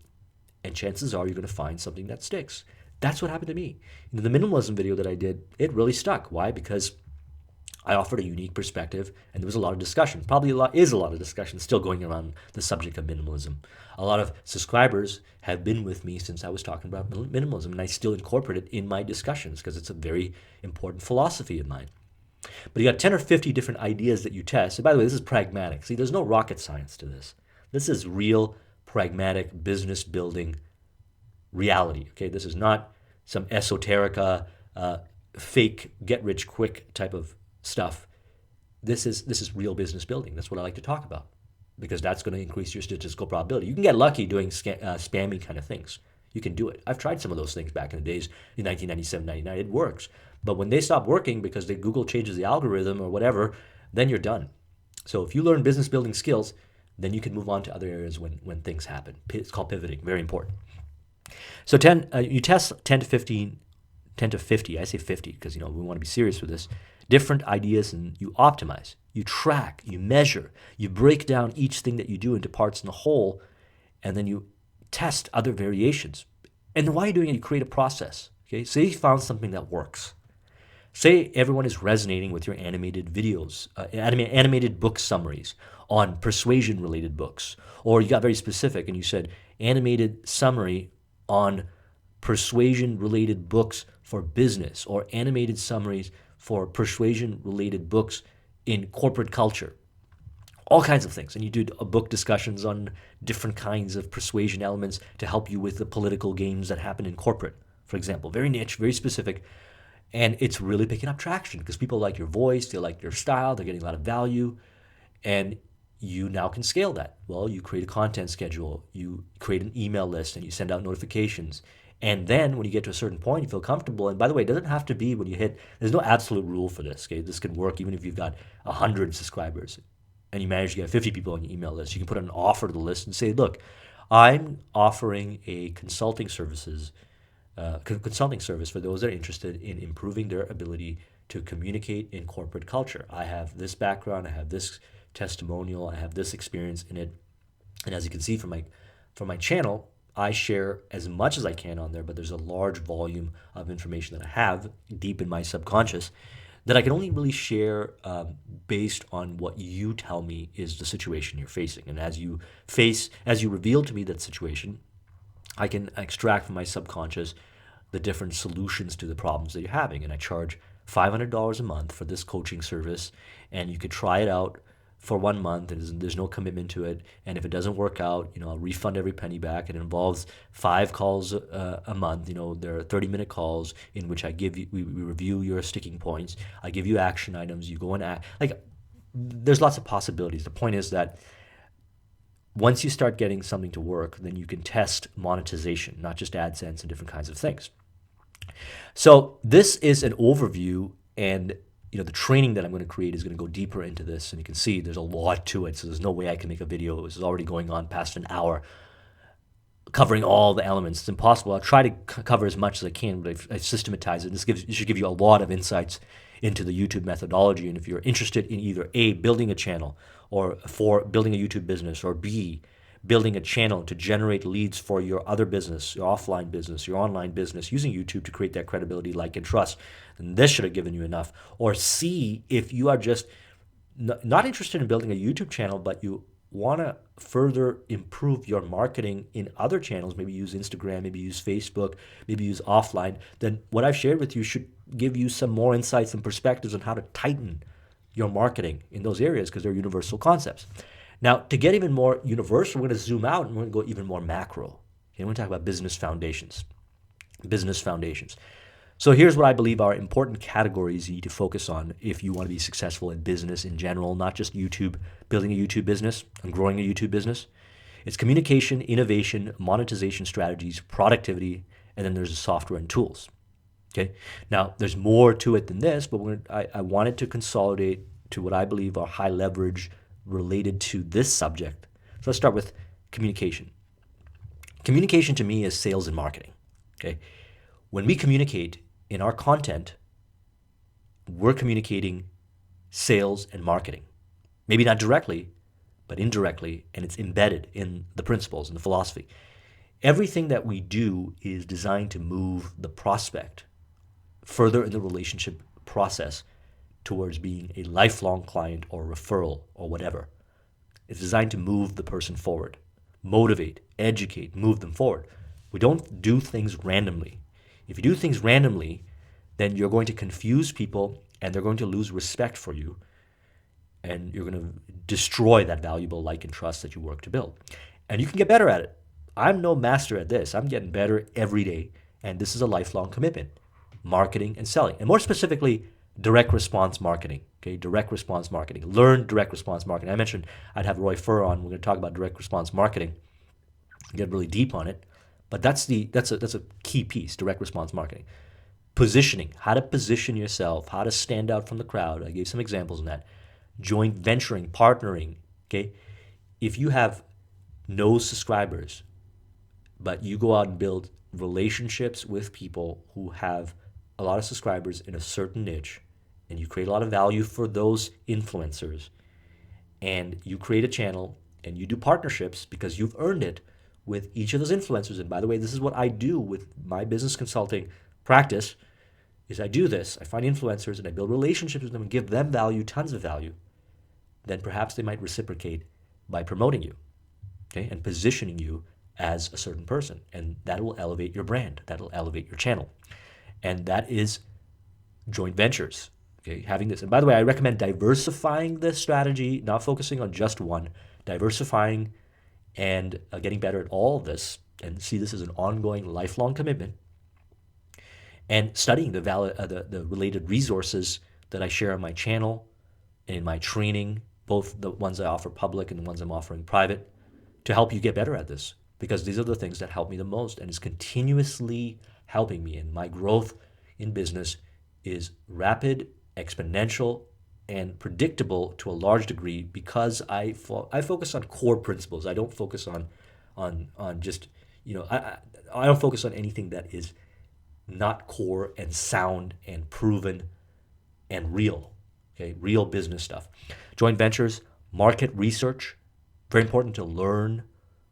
And chances are you're going to find something that sticks. That's what happened to me. The minimalism video that I did, it really stuck. Why? Because I offered a unique perspective, and there was a lot of discussion. Probably is a lot of discussion still going around the subject of minimalism. A lot of subscribers have been with me since I was talking about minimalism, and I still incorporate it in my discussions because it's a very important philosophy of mine. But you got 10 or 50 different ideas that you test. And by the way, this is pragmatic. See, there's no rocket science to this. This is real, pragmatic, business building reality. Okay, this is not some esoterica, fake, get rich quick type of stuff. This is real business building. That's what I like to talk about because that's going to increase your statistical probability. You can get lucky doing spammy kind of things. You can do it. I've tried some of those things back in the days in 1997, 99. It works. But when they stop working because Google changes the algorithm or whatever, then you're done. So if you learn business building skills, then you can move on to other areas when things happen. It's called pivoting. Very important. So you test 10 to 15, 10 to 50. I say 50 because we want to be serious with this. Different ideas, and you optimize. You track. You measure. You break down each thing that you do into parts in the whole, and then you test other variations. And while you're doing it, you create a process. Okay, say you found something that works. Say everyone is resonating with your animated videos, animated book summaries on persuasion-related books, or you got very specific and you said animated summary on persuasion-related books for business, or animated summaries for persuasion-related books in corporate culture. All kinds of things. And you do book discussions on different kinds of persuasion elements to help you with the political games that happen in corporate, for example. Very niche, very specific. And it's really picking up traction because people like your voice, they like your style, they're getting a lot of value, and you now can scale that. Well, you create a content schedule, you create an email list, and you send out notifications. And then when you get to a certain point, you feel comfortable. And by the way, it doesn't have to be when you hit, there's no absolute rule for this. Okay, this can work even if you've got 100 subscribers and you manage to get 50 people on your email list. You can put an offer to the list and say, look, I'm offering a consulting service for those that are interested in improving their ability to communicate in corporate culture. I have this background, I have this testimonial, I have this experience in it. And as you can see from my channel, I share as much as I can on there, but there's a large volume of information that I have deep in my subconscious that I can only really share based on what you tell me is the situation you're facing. And as you reveal to me that situation, I can extract from my subconscious the different solutions to the problems that you're having. And I charge $500 a month for this coaching service, and you could try it out for 1 month, and there's no commitment to it. And if it doesn't work out, I'll refund every penny back. It involves 5 calls a month. There are 30-minute calls in which we review your sticking points. I give you action items. You go and act. There's lots of possibilities. The point is that once you start getting something to work, then you can test monetization, not just AdSense and different kinds of things. So this is an overview, and the training that I'm going to create is going to go deeper into this, and you can see there's a lot to it, so there's no way I can make a video. This is already going on past an hour. covering all the elements. It's impossible. I'll try to cover as much as I can, but I systematize it. This should give you a lot of insights into the YouTube methodology. And if you're interested in either A, building a channel, or for building a YouTube business, or B, building a channel to generate leads for your other business, your offline business, your online business, using YouTube to create that credibility, like, and trust, then this should have given you enough. Or C, if you are just not interested in building a YouTube channel, but you want to further improve your marketing in other channels, maybe use Instagram, maybe use Facebook, maybe use offline, then what I've shared with you should give you some more insights and perspectives on how to tighten your marketing in those areas, because they're universal concepts. Now, to get even more universal, we're going to zoom out and we're going to go even more macro. Okay, we're going to talk about business foundations. Business foundations. So here's what I believe are important categories you need to focus on if you want to be successful in business in general, not just YouTube, building a YouTube business and growing a YouTube business. It's communication, innovation, monetization strategies, productivity, and then there's the software and tools. Okay. Now, there's more to it than this, but I wanted to consolidate to what I believe are high leverage related to this subject. So let's start with communication. Communication to me is sales and marketing. Okay. When we communicate in our content, we're communicating sales and marketing. Maybe not directly, but indirectly, and it's embedded in the principles and the philosophy. Everything that we do is designed to move the prospect further in the relationship process towards being a lifelong client or referral or whatever. It's designed to move the person forward, motivate, educate, move them forward. We don't do things randomly. If you do things randomly, then you're going to confuse people and they're going to lose respect for you, and you're going to destroy that valuable like and trust that you work to build. And you can get better at it. I'm no master at this. I'm getting better every day, and this is a lifelong commitment. Marketing and selling, and more specifically, direct response marketing. Okay, direct response marketing. Learn direct response marketing. I mentioned I'd have Roy Furr on. We're going to talk about direct response marketing, get really deep on it. But that's a key piece, direct response marketing. Positioning, how to position yourself, how to stand out from the crowd. I gave some examples on that. Joint venturing, partnering, okay? If you have no subscribers, but you go out and build relationships with people who have a lot of subscribers in a certain niche, and you create a lot of value for those influencers, and you create a channel and you do partnerships because you've earned it with each of those influencers. And by the way, this is what I do with my business consulting practice, is I do this. I find influencers and I build relationships with them and give them value, tons of value. Then perhaps they might reciprocate by promoting you, okay, and positioning you as a certain person. And that will elevate your brand. That will elevate your channel. And that is joint ventures, okay, having this. And by the way, I recommend diversifying this strategy, not focusing on just one, diversifying and getting better at all of this, and see this as an ongoing, lifelong commitment, and studying the related resources that I share on my channel and in my training, both the ones I offer public and the ones I'm offering private, to help you get better at this, because these are the things that help me the most, and it's continuously helping me. And my growth in business is rapid, exponential, and predictable to a large degree because I focus on core principles. I don't focus on just, I don't focus on anything that is not core and sound and proven and real. Okay, real business stuff. Joint ventures, market research, very important to learn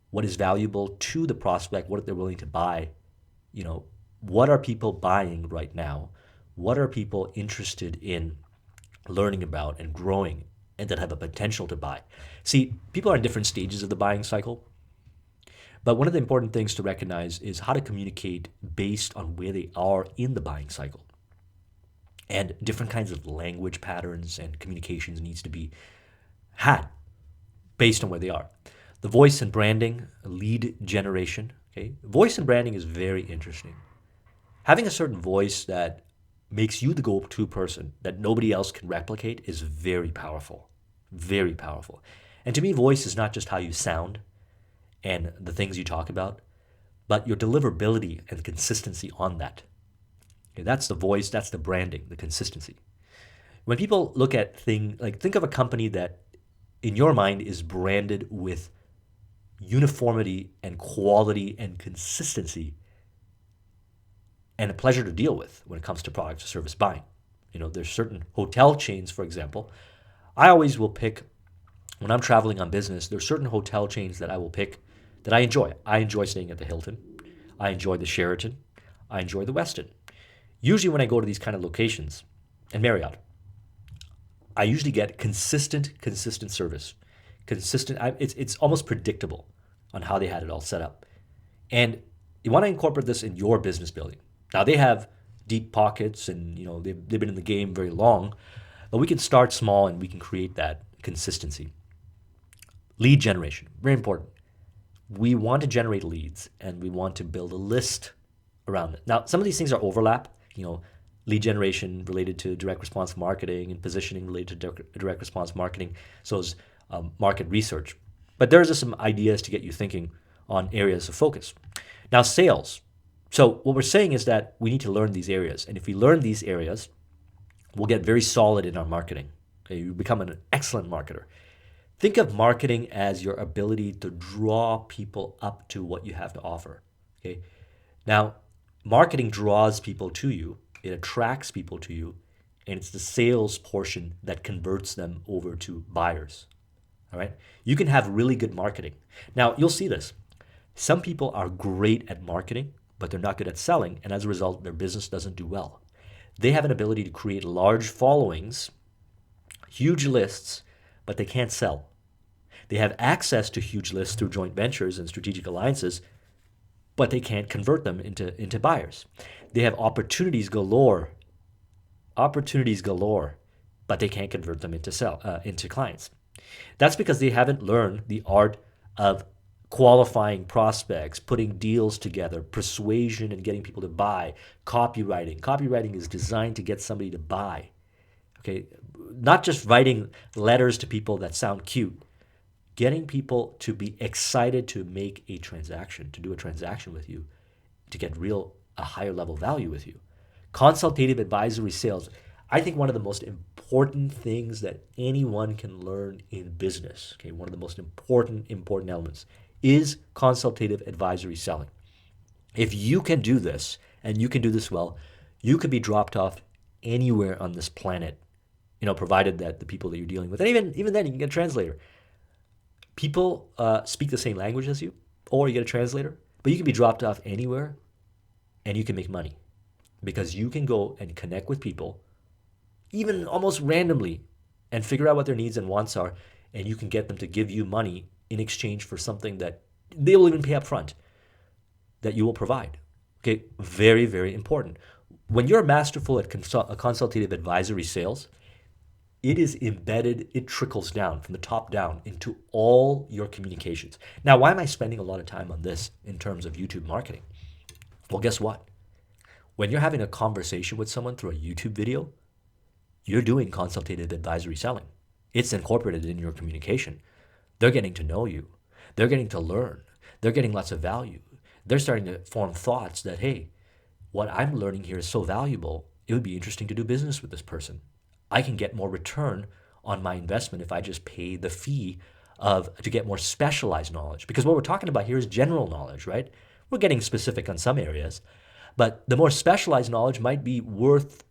what is valuable to the prospect, what they're willing to buy. What are people buying right now? What are people interested in learning about and growing and that have a potential to buy? See, people are in different stages of the buying cycle, but one of the important things to recognize is how to communicate based on where they are in the buying cycle. And different kinds of language patterns and communications needs to be had based on where they are. The voice and branding, lead generation, okay? Voice and branding is very interesting. Having a certain voice that makes you the go-to person that nobody else can replicate is very powerful, very powerful. And to me, voice is not just how you sound and the things you talk about, but your deliverability and consistency on that. Okay, that's the voice, that's the branding, the consistency. When people look at things, like think of a company that in your mind is branded with uniformity and quality and consistency and a pleasure to deal with when it comes to product or service buying. There's certain hotel chains, for example. I always will pick, when I'm traveling on business, there's certain hotel chains that I will pick that I enjoy. I enjoy staying at the Hilton. I enjoy the Sheraton. I enjoy the Westin. Usually when I go to these kind of locations, and Marriott, I usually get consistent service. It's almost predictable on how they had it all set up. And you want to incorporate this in your business building. Now they have deep pockets and they've been in the game very long, but we can start small and we can create that consistency. Lead generation, very important. We want to generate leads and we want to build a list around it. Now, some of these things are overlap, lead generation related to direct response marketing and positioning related to direct response marketing. So is market research. But there's just some ideas to get you thinking on areas of focus. Now, sales. So what we're saying is that we need to learn these areas. And if we learn these areas, we'll get very solid in our marketing. Okay? You become an excellent marketer. Think of marketing as your ability to draw people up to what you have to offer. Okay. Now, marketing draws people to you. It attracts people to you. And it's the sales portion that converts them over to buyers. All right. You can have really good marketing. Now, you'll see this. Some people are great at marketing, but they're not good at selling. And as a result, their business doesn't do well. They have an ability to create large followings, huge lists, but they can't sell. They have access to huge lists through joint ventures and strategic alliances, but they can't convert them into buyers. They have opportunities galore, but they can't convert them into clients. That's because they haven't learned the art of qualifying prospects, putting deals together, persuasion and getting people to buy, copywriting. Copywriting is designed to get somebody to buy. Okay, not just writing letters to people that sound cute. Getting people to be excited to make a transaction, to do a transaction with you, to get a higher level value with you. Consultative advisory sales. I think one of the most important things that anyone can learn in business, okay, one of the most important elements is consultative advisory selling. If you can do this, and you can do this well, you could be dropped off anywhere on this planet, provided that the people that you're dealing with, and even then you can get a translator. People speak the same language as you, or you get a translator, but you can be dropped off anywhere and you can make money because you can go and connect with people, even almost randomly, and figure out what their needs and wants are, and you can get them to give you money in exchange for something that they will even pay up front that you will provide. Okay, very, very important. When you're masterful at consultative advisory sales, it is embedded, it trickles down from the top down into all your communications. Now, why am I spending a lot of time on this in terms of YouTube marketing? Well, guess what? When you're having a conversation with someone through a YouTube video, you're doing consultative advisory selling. It's incorporated in your communication. They're getting to know you. They're getting to learn. They're getting lots of value. They're starting to form thoughts that, hey, what I'm learning here is so valuable, it would be interesting to do business with this person. I can get more return on my investment if I just pay the fee to get more specialized knowledge. Because what we're talking about here is general knowledge, right? We're getting specific on some areas, but the more specialized knowledge might be worth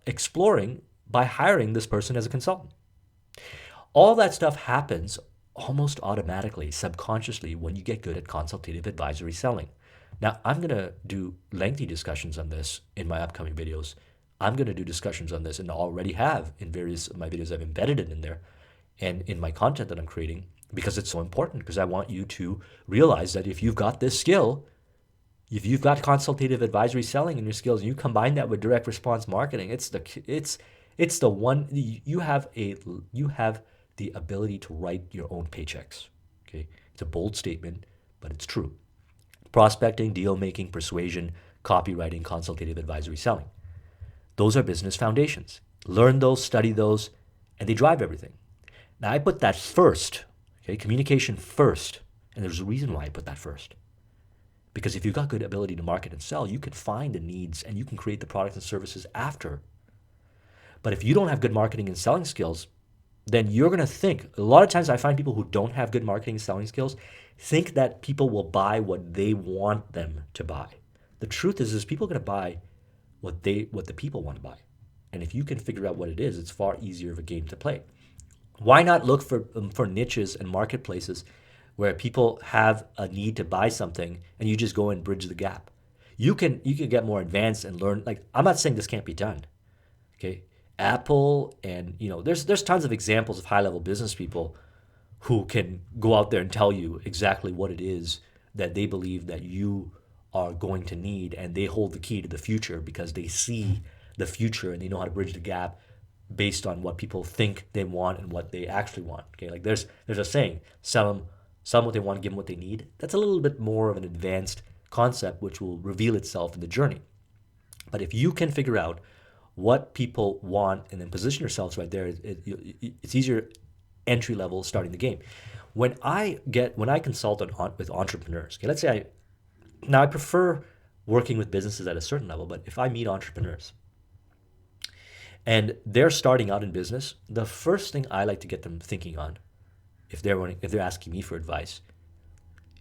exploring by hiring this person as a consultant. All that stuff happens almost automatically, subconsciously, when you get good at consultative advisory selling. Now, I'm going to do lengthy discussions on this in my upcoming videos. I'm going to do discussions on this and already have in various of my videos. I've embedded it in there and in my content that I'm creating because it's so important, because I want you to realize that if you've got this skill, if you've got consultative advisory selling in your skills, and you combine that with direct response marketing, it's the one you have the ability to write your own paychecks. Okay, it's a bold statement, but it's true. Prospecting, deal making, persuasion, copywriting, consultative advisory selling. Those are business foundations. Learn those, study those, and they drive everything. Now, I put that first, okay, communication first, and there's a reason why I put that first. Because if you've got good ability to market and sell, you can find the needs and you can create the products and services after. But if you don't have good marketing and selling skills, then you're going to think, a lot of times I find people who don't have good marketing and selling skills, think that people will buy what they want them to buy. The truth is people are going to buy what the people want to buy. And if you can figure out what it is, it's far easier of a game to play. Why not look for niches and marketplaces where people have a need to buy something and you just go and bridge the gap? You can get more advanced and learn. Like, I'm not saying this can't be done. Okay, Apple, and there's tons of examples of high level business people who can go out there and tell you exactly what it is that they believe that you are going to need, and they hold the key to the future because they see the future and they know how to bridge the gap based on what people think they want and what they actually want. Okay, like there's a saying, sell them what they want, give them what they need. That's a little bit more of an advanced concept which will reveal itself in the journey. But if you can figure out what people want and then position yourselves right there, it's easier entry level starting the game. When I consult with entrepreneurs, okay, let's say I prefer working with businesses at a certain level, but if I meet entrepreneurs and they're starting out in business, the first thing I like to get them thinking on, if they're asking me for advice,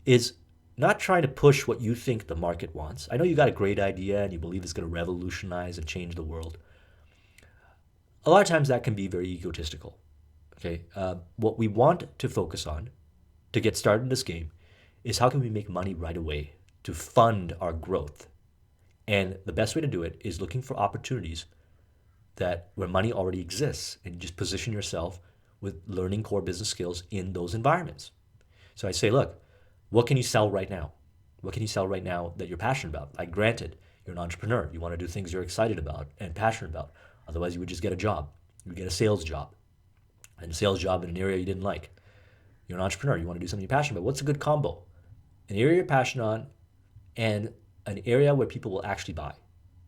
is not trying to push what you think the market wants. I know you got a great idea and you believe it's going to revolutionize and change the world. A lot of times that can be very egotistical. Okay, what we want to focus on to get started in this game is how can we make money right away to fund our growth. And the best way to do it is looking for opportunities that where money already exists, and just position yourself with learning core business skills in those environments. So I say, look, what can you sell right now? What can you sell right now that you're passionate about? Like, granted, you're an entrepreneur. You want to do things you're excited about and passionate about. Otherwise, you would just get a job. You would get a sales job. And a sales job in an area you didn't like. You're an entrepreneur. You want to do something you're passionate about. What's a good combo? An area you're passionate on and an area where people will actually buy.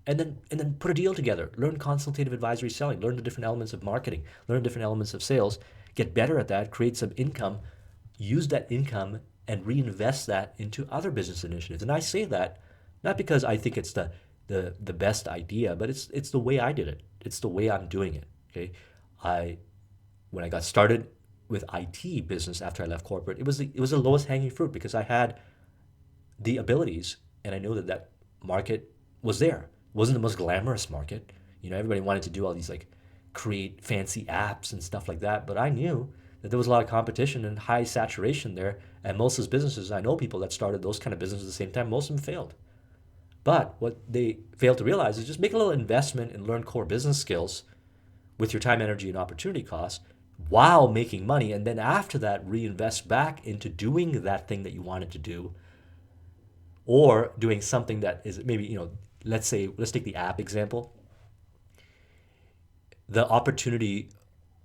And then put a deal together. Learn consultative advisory selling. Learn the different elements of marketing. Learn different elements of sales. Get better at that. Create some income. Use that income and reinvest that into other business initiatives. And I say that not because I think it's the best idea, but it's the way I did it. It's the way I'm doing it. Okay, when I got started with IT business after I left corporate, it was the lowest hanging fruit because I had the abilities and I knew that market was there. It wasn't the most glamorous market. Everybody wanted to do all these, like, create fancy apps and stuff like that, but I knew that there was a lot of competition and high saturation there. And most of those businesses, I know people that started those kind of businesses at the same time, most of them failed. But what they failed to realize is just make a little investment and learn core business skills with your time, energy, and opportunity costs while making money. And then after that, reinvest back into doing that thing that you wanted to do, or doing something that is maybe, let's take the app example. The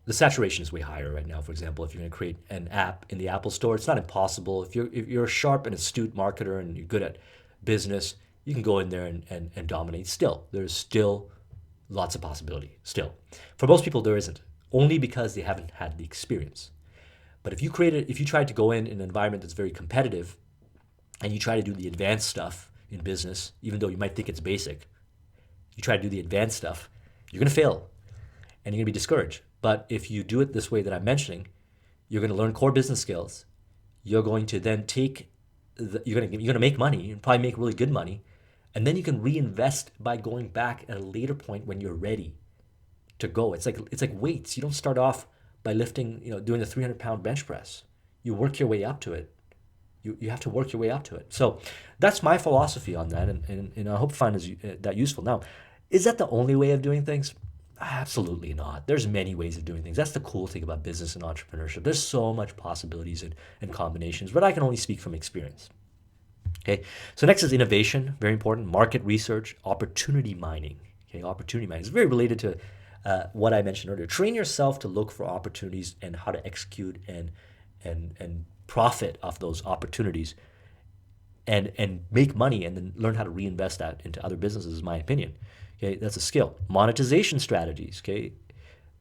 saturation is way higher right now. For example, if you're going to create an app in the Apple Store, it's not impossible. If you're a sharp and astute marketer and you're good at business, you can go in there and dominate. There's still lots of possibility. Still, for most people, there isn't, only because they haven't had the experience. But if you try to go in an environment that's very competitive, and you try to do the advanced stuff in business, even though you might think it's basic, you try to do the advanced stuff, you're going to fail and you're going to be discouraged. But if you do it this way that I'm mentioning, you're going to learn core business skills. You're going to then you're going to make money and probably make really good money. And then you can reinvest by going back at a later point when you're ready to go. It's like weights. You don't start off by lifting, doing a 300-pound bench press. You work your way up to it. You have to work your way up to it. So that's my philosophy on that, and I hope you find that useful. Now, is that the only way of doing things? Absolutely not. There's many ways of doing things. That's the cool thing about business and entrepreneurship. There's so much possibilities and combinations, but I can only speak from experience. Okay, so next is innovation, very important. Market research, opportunity mining. Okay, opportunity mining is very related to what I mentioned earlier. Train yourself to look for opportunities and how to execute and profit off those opportunities and make money, and then learn how to reinvest that into other businesses, is my opinion. Okay, that's a skill. Monetization strategies. Okay,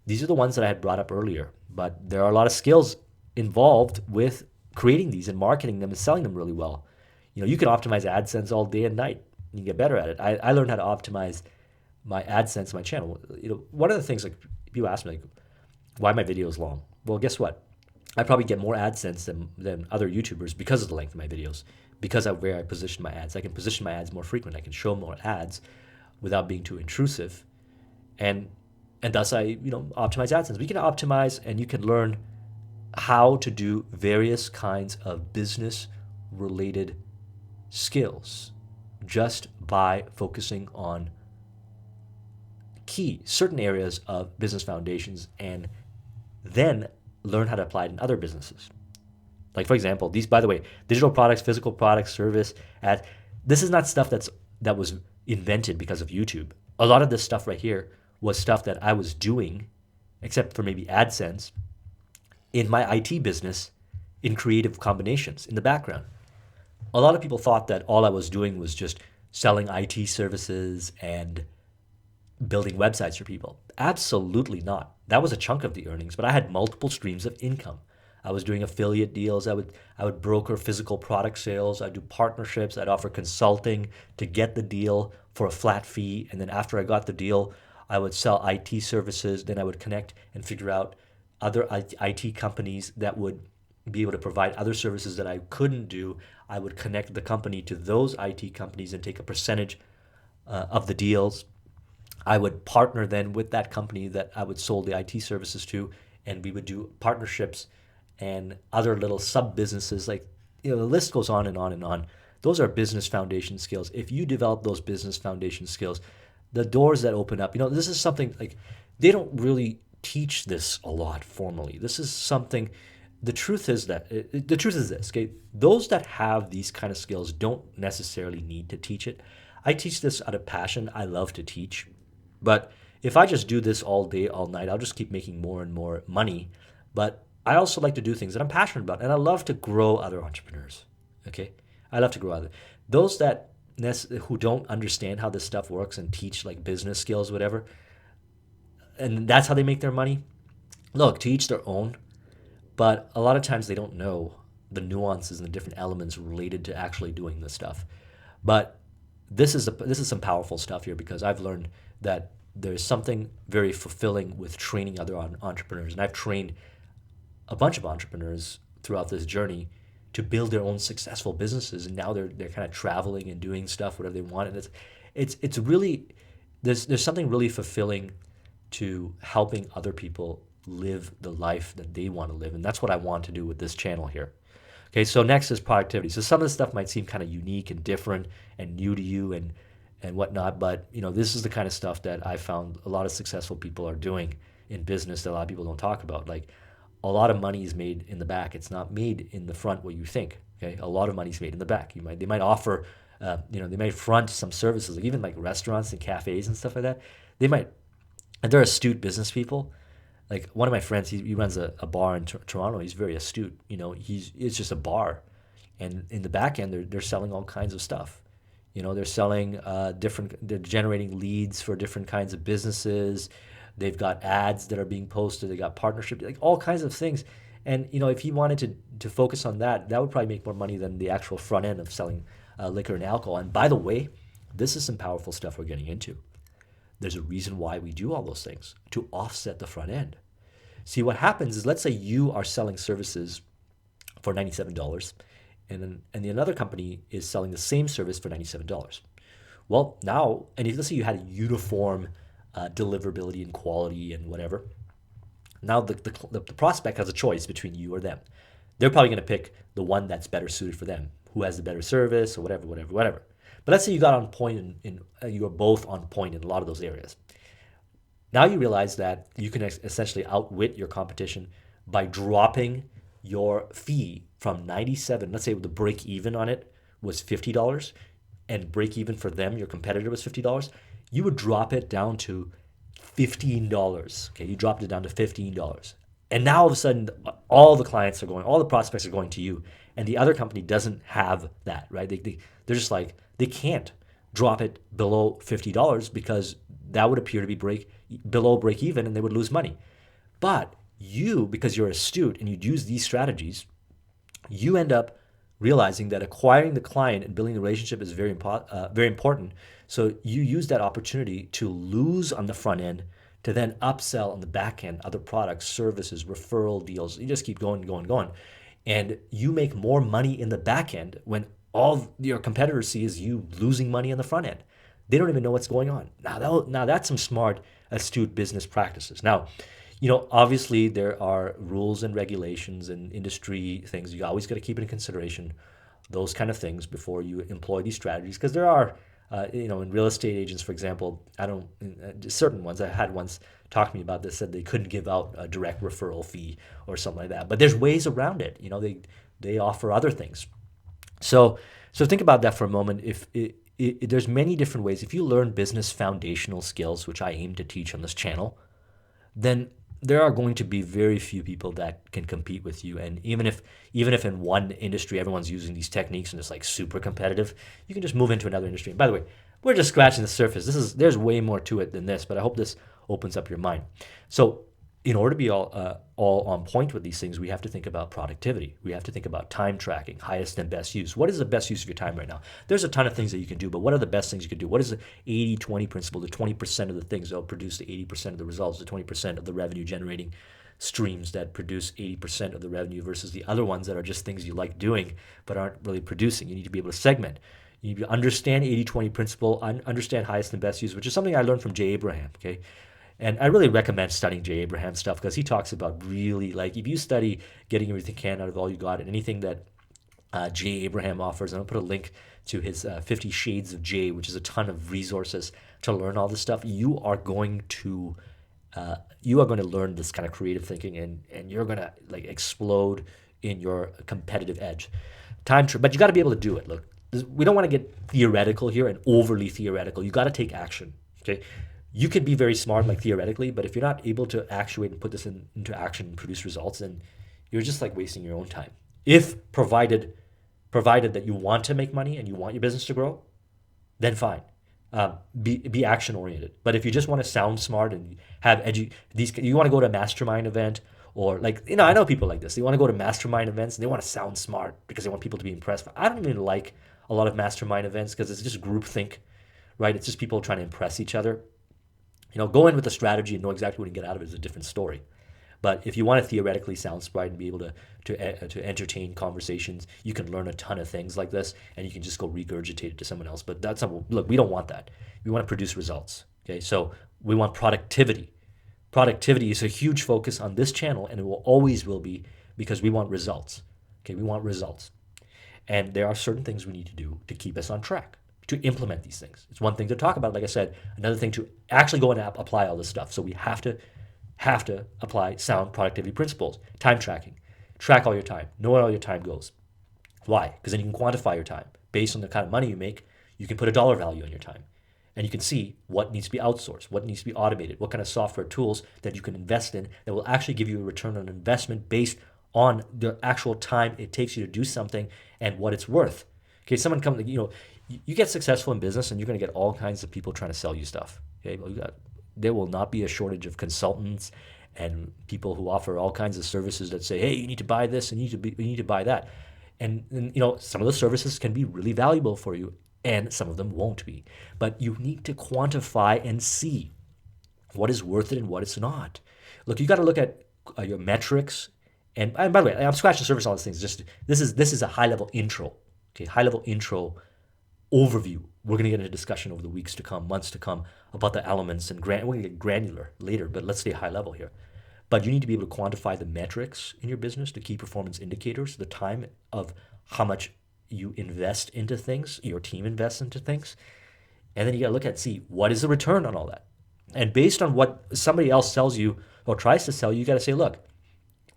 these are the ones that I had brought up earlier, but there are a lot of skills involved with creating these and marketing them and selling them really well. You can optimize AdSense all day and night. You can get better at it. I learned how to optimize my AdSense, my channel. One of the things, like, people ask me, like, why my videos long? Well, guess what? I probably get more AdSense than other YouTubers because of the length of my videos, because of where I position my ads. I can position my ads more frequent. I can show more ads without being too intrusive, and thus I optimize AdSense. We can optimize, and you can learn how to do various kinds of business related skills just by focusing on key certain areas of business foundations, and then learn how to apply it in other businesses. Like for example, these, by the way, digital products, physical products, service, ads. This is not stuff that was invented because of YouTube. A lot of this stuff right here was stuff that I was doing, except for maybe AdSense, in my IT business, in creative combinations in the background. A lot of people thought that all I was doing was just selling IT services and building websites for people. Absolutely not. That was a chunk of the earnings, but I had multiple streams of income. I was doing affiliate deals. I would broker physical product sales. I'd do partnerships. I'd offer consulting to get the deal for a flat fee. And then after I got the deal, I would sell IT services. Then I would connect and figure out other IT companies that would be able to provide other services that I couldn't do. I would connect the company to those IT companies and take a percentage of the deals. I would partner then with that company that I would sold the IT services to, and we would do partnerships and other little sub businesses. Like, the list goes on and on and on. Those are business foundation skills. If you develop those business foundation skills, the doors that open up, this is something like they don't really teach this a lot formally. This is something. The truth is this. Okay, those that have these kind of skills don't necessarily need to teach it. I teach this out of passion. I love to teach. But if I just do this all day, all night, I'll just keep making more and more money. But I also like to do things that I'm passionate about, and I love to grow other entrepreneurs. Okay, I love to grow other those that who don't understand how this stuff works and teach like business skills, whatever, and that's how they make their money. Look, to each their own. But a lot of times they don't know the nuances and the different elements related to actually doing this stuff. But this is some powerful stuff here, because I've learned that there's something very fulfilling with training other entrepreneurs, and I've trained a bunch of entrepreneurs throughout this journey to build their own successful businesses, and now they're kind of traveling and doing stuff whatever they want, and it's really there's something really fulfilling to helping other people live the life that they want to live, and that's what I want to do with this channel here. Okay, so next is productivity. So some of the stuff might seem kind of unique and different and new to you and whatnot, but this is the kind of stuff that I found a lot of successful people are doing in business that a lot of people don't talk about. Like, a lot of money is made in the back. It's not made in the front what you think. Okay, a lot of money is made in the back. They might offer, they might front some services, like even like restaurants and cafes and stuff like that. They might, and they're astute business people. Like one of my friends, he runs a bar in Toronto. He's very astute. It's just a bar, and in the back end, they're selling all kinds of stuff. They're selling they're generating leads for different kinds of businesses. They've got ads that are being posted. They got partnership, like all kinds of things. And if he wanted to focus on that, that would probably make more money than the actual front end of selling liquor and alcohol. And by the way, this is some powerful stuff we're getting into. There's a reason why we do all those things, to offset the front end. See, what happens is, let's say you are selling services for $97, and another company is selling the same service for $97. Well, now, and if let's say you had a uniform deliverability and quality and whatever, now the prospect has a choice between you or them. They're probably going to pick the one that's better suited for them, who has the better service or whatever. But let's say you got on point in you are both on point in a lot of those areas. Now you realize that you can essentially outwit your competition by dropping your fee from 97. Let's say the break even on it was $50, and break even for them, your competitor, was $50. You would drop it down to $15. Okay, you dropped it down to $15. And now all of a sudden, all the prospects are going to you, and the other company doesn't have that, right? They're just like, they can't drop it below $50 because that would appear to be below break even, and they would lose money. But you, because you're astute and you'd use these strategies, you end up realizing that acquiring the client and building the relationship is very important. So you use that opportunity to lose on the front end to then upsell on the back end other products, services, referral deals. You just keep going, going, going. And you make more money in the back end when all your competitors see is you losing money on the front end. They don't even know what's going on. Now that's some smart, astute business practices. Now, obviously there are rules and regulations and industry things. You always got to keep in consideration those kind of things before you employ these strategies, because there are, in real estate agents, for example, I don't certain ones. I had once talked to me about this, said they couldn't give out a direct referral fee or something like that. But there's ways around it. They offer other things. So think about that for a moment. If there's many different ways. If you learn business foundational skills, which I aim to teach on this channel, then there are going to be very few people that can compete with you. And even if in one industry everyone's using these techniques and it's like super competitive, you can just move into another industry. And by the way, we're just scratching the surface. There's way more to it than this, but I hope this opens up your mind. So in order to be all on point with these things, we have to think about productivity. We have to think about time tracking, highest and best use. What is the best use of your time right now? There's a ton of things that you can do, but what are the best things you can do? What is the 80-20 principle? The 20% of the things that will produce the 80% of the results, the 20% of the revenue generating streams that produce 80% of the revenue versus the other ones that are just things you like doing but aren't really producing. You need to be able to segment. You need to understand 80-20 principle, understand highest and best use, which is something I learned from Jay Abraham, okay? And I really recommend studying Jay Abraham stuff, because he talks about really, like, if you study getting everything you can out of all you got and anything that Jay Abraham offers, and I'll put a link to his 50 Shades of Jay, which is a ton of resources to learn all this stuff. You are going to learn this kind of creative thinking, and you're going to like explode in your competitive edge. But you got to be able to do it. Look, we don't want to get theoretical here and overly theoretical. You got to take action, okay? You could be very smart, like theoretically, but if you're not able to actuate and put this into action and produce results, then you're just like wasting your own time. If provided that you want to make money and you want your business to grow, then fine. Be action oriented. But if you just want to sound smart and have you want to go to a mastermind event, or like, I know people like this. They want to go to mastermind events and they want to sound smart because they want people to be impressed. I don't even like a lot of mastermind events because it's just groupthink, right? It's just people trying to impress each other. Go in with a strategy and know exactly what you get out of it is a different story. But if you want to theoretically sound smart and be able to entertain conversations, you can learn a ton of things like this, and you can just go regurgitate it to someone else. But look, we don't want that. We want to produce results. Okay, so we want productivity. Productivity is a huge focus on this channel, and it always will be, because we want results. Okay, we want results, and there are certain things we need to do to keep us on track, to implement these things. It's one thing to talk about, like I said, another thing to actually go and apply all this stuff. So we have to apply sound productivity principles. Time tracking. Track all your time. Know where all your time goes. Why? Because then you can quantify your time. Based on the kind of money you make, you can put a dollar value on your time. And you can see what needs to be outsourced, what needs to be automated, what kind of software tools that you can invest in that will actually give you a return on investment based on the actual time it takes you to do something and what it's worth. Okay, someone comes, you get successful in business and you're going to get all kinds of people trying to sell you stuff. Okay, there will not be a shortage of consultants and people who offer all kinds of services that say, hey, you need to buy this and you need to buy that. And some of the services can be really valuable for you and some of them won't be. But you need to quantify and see what is worth it and what it's not. Look, you got to look at your metrics. And by the way, I'm scratching the surface on all these things. Just this is a high-level intro. Okay, high-level intro overview. We're going to get into discussion over the weeks to come, months to come, about the elements, and we're going to get granular later, but let's stay high level here. But you need to be able to quantify the metrics in your business, the key performance indicators, the time of how much you invest into things, your team invests into things, and then you got to look at, see, what is the return on all that? And based on what somebody else sells you or tries to sell you, you got to say, look,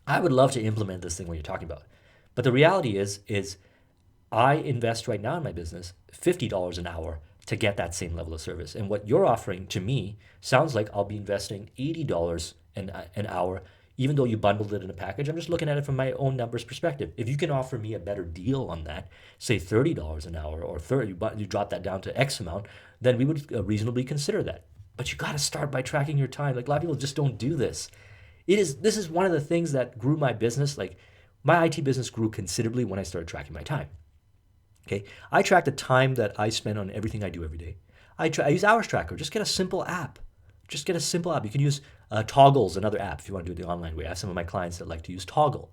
I would love to implement this thing what you're talking about. But the reality is I invest right now in my business $50 an hour to get that same level of service. And what you're offering to me sounds like I'll be investing $80 an hour, even though you bundled it in a package. I'm just looking at it from my own numbers perspective. If you can offer me a better deal on that, say $30 an hour or you drop that down to X amount, then we would reasonably consider that. But you got to start by tracking your time. Like, a lot of people just don't do this. This is one of the things that grew my business. Like, my IT business grew considerably when I started tracking my time. Okay, I track the time that I spend on everything I do every day. I use Hours Tracker. Just get a simple app. Just get a simple app. You can use Toggle's another app if you want to do it the online way. I have some of my clients that like to use Toggle.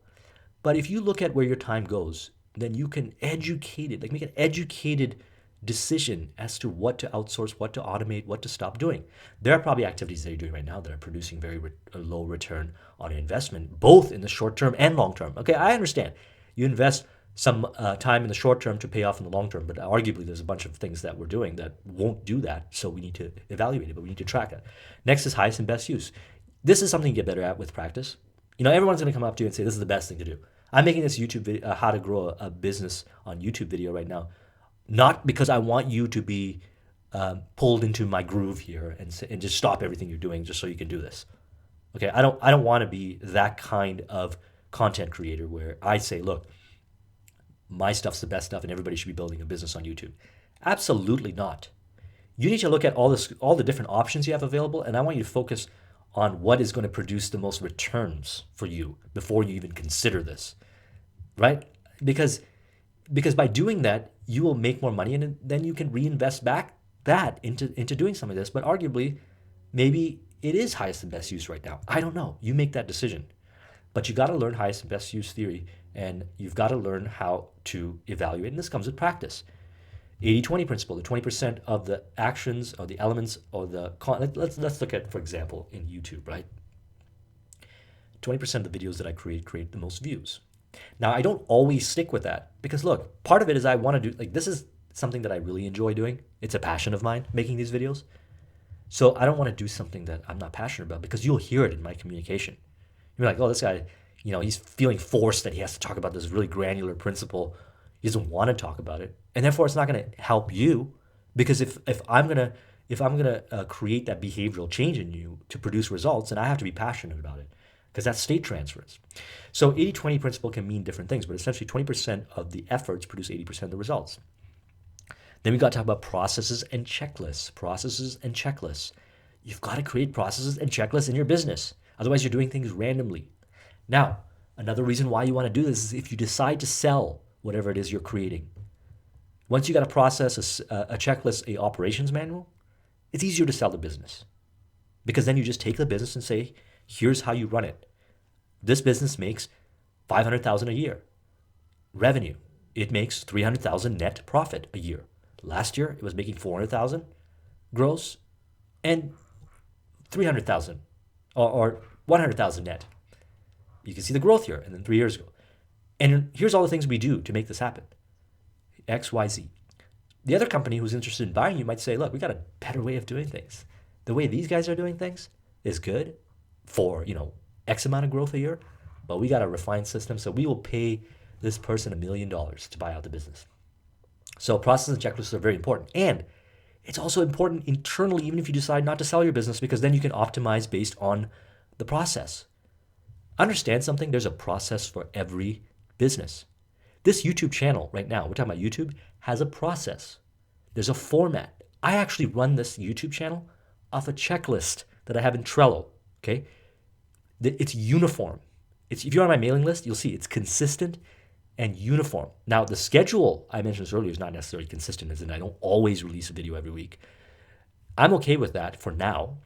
But if you look at where your time goes, then you can educate it, like make an educated decision as to what to outsource, what to automate, what to stop doing. There are probably activities that you're doing right now that are producing very low return on investment, both in the short term and long term. Okay, I understand. You invest some time in the short term to pay off in the long term, but arguably there's a bunch of things that we're doing that won't do that. So we need to evaluate it, but we need to track it. Next is highest and best use. This is something you get better at with practice. Everyone's going to come up to you and say, this is the best thing to do. I'm making this YouTube video, how to grow a business on YouTube video right now, not because I want you to be pulled into my groove here and just stop everything you're doing just so you can do this. Okay, I don't want to be that kind of content creator where I say, look, my stuff's the best stuff and everybody should be building a business on YouTube. Absolutely not. You need to look at all the different options you have available, and I want you to focus on what is going to produce the most returns for you before you even consider this, right? Because by doing that, you will make more money, and then you can reinvest back that into doing some of this. But arguably, maybe it is highest and best use right now. I don't know. You make that decision. But you got to learn highest and best use theory, and you've got to learn how to evaluate, and this comes with practice. 80-20 principle, the 20% of the actions or the elements or let's look at, for example, in YouTube, right? 20% of the videos that I create the most views. Now, I don't always stick with that because look, part of it is I want to do, this is something that I really enjoy doing. It's a passion of mine, making these videos. So I don't want to do something that I'm not passionate about because you'll hear it in my communication. You're like, oh, this guy, he's feeling forced that he has to talk about this really granular principle. He doesn't want to talk about it, and therefore it's not going to help you, because if I'm gonna create that behavioral change in you to produce results, then I have to be passionate about it, because that's state transference. So 80-20 principle can mean different things, but essentially 20% of the efforts produce 80% of the results. Then we got to talk about processes and checklists. Processes and checklists. You've got to create processes and checklists in your business. Otherwise, you're doing things randomly. Now, another reason why you want to do this is if you decide to sell whatever it is you're creating. Once you got a process, a checklist, a operations manual, it's easier to sell the business. Because then you just take the business and say, here's how you run it. This business makes $500,000 a year revenue. It makes $300,000 net profit a year. Last year, it was making $400,000 gross and $300,000 or $100,000 net. You can see the growth here, and then 3 years ago. And here's all the things we do to make this happen. X, Y, Z. The other company who's interested in buying you might say, look, we got a better way of doing things. The way these guys are doing things is good for, X amount of growth a year, but we got a refined system, so we will pay this person $1 million to buy out the business. So processes and checklists are very important. And it's also important internally, even if you decide not to sell your business, because then you can optimize based on the process. Understand something, there's a process for every business. This YouTube channel right now, we're talking about YouTube, has a process. There's a format. I actually run this YouTube channel off a checklist that I have in Trello, okay? It's uniform. If you're on my mailing list, you'll see it's consistent and uniform. Now, the schedule I mentioned this earlier is not necessarily consistent, as in I don't always release a video every week. I'm okay with that for now,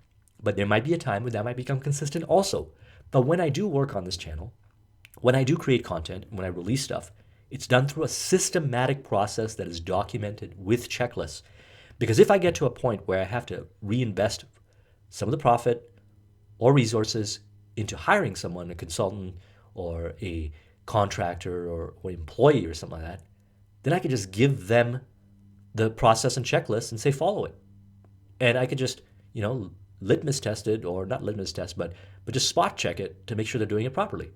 but there might be a time when that might become consistent also. But when I do work on this channel, when I do create content, when I release stuff, it's done through a systematic process that is documented with checklists. Because if I get to a point where I have to reinvest some of the profit or resources into hiring someone, a consultant or a contractor or employee or something like that, then I could just give them the process and checklist and say, follow it. And I could just, litmus test it, or not litmus test, but just spot check it to make sure they're doing it properly.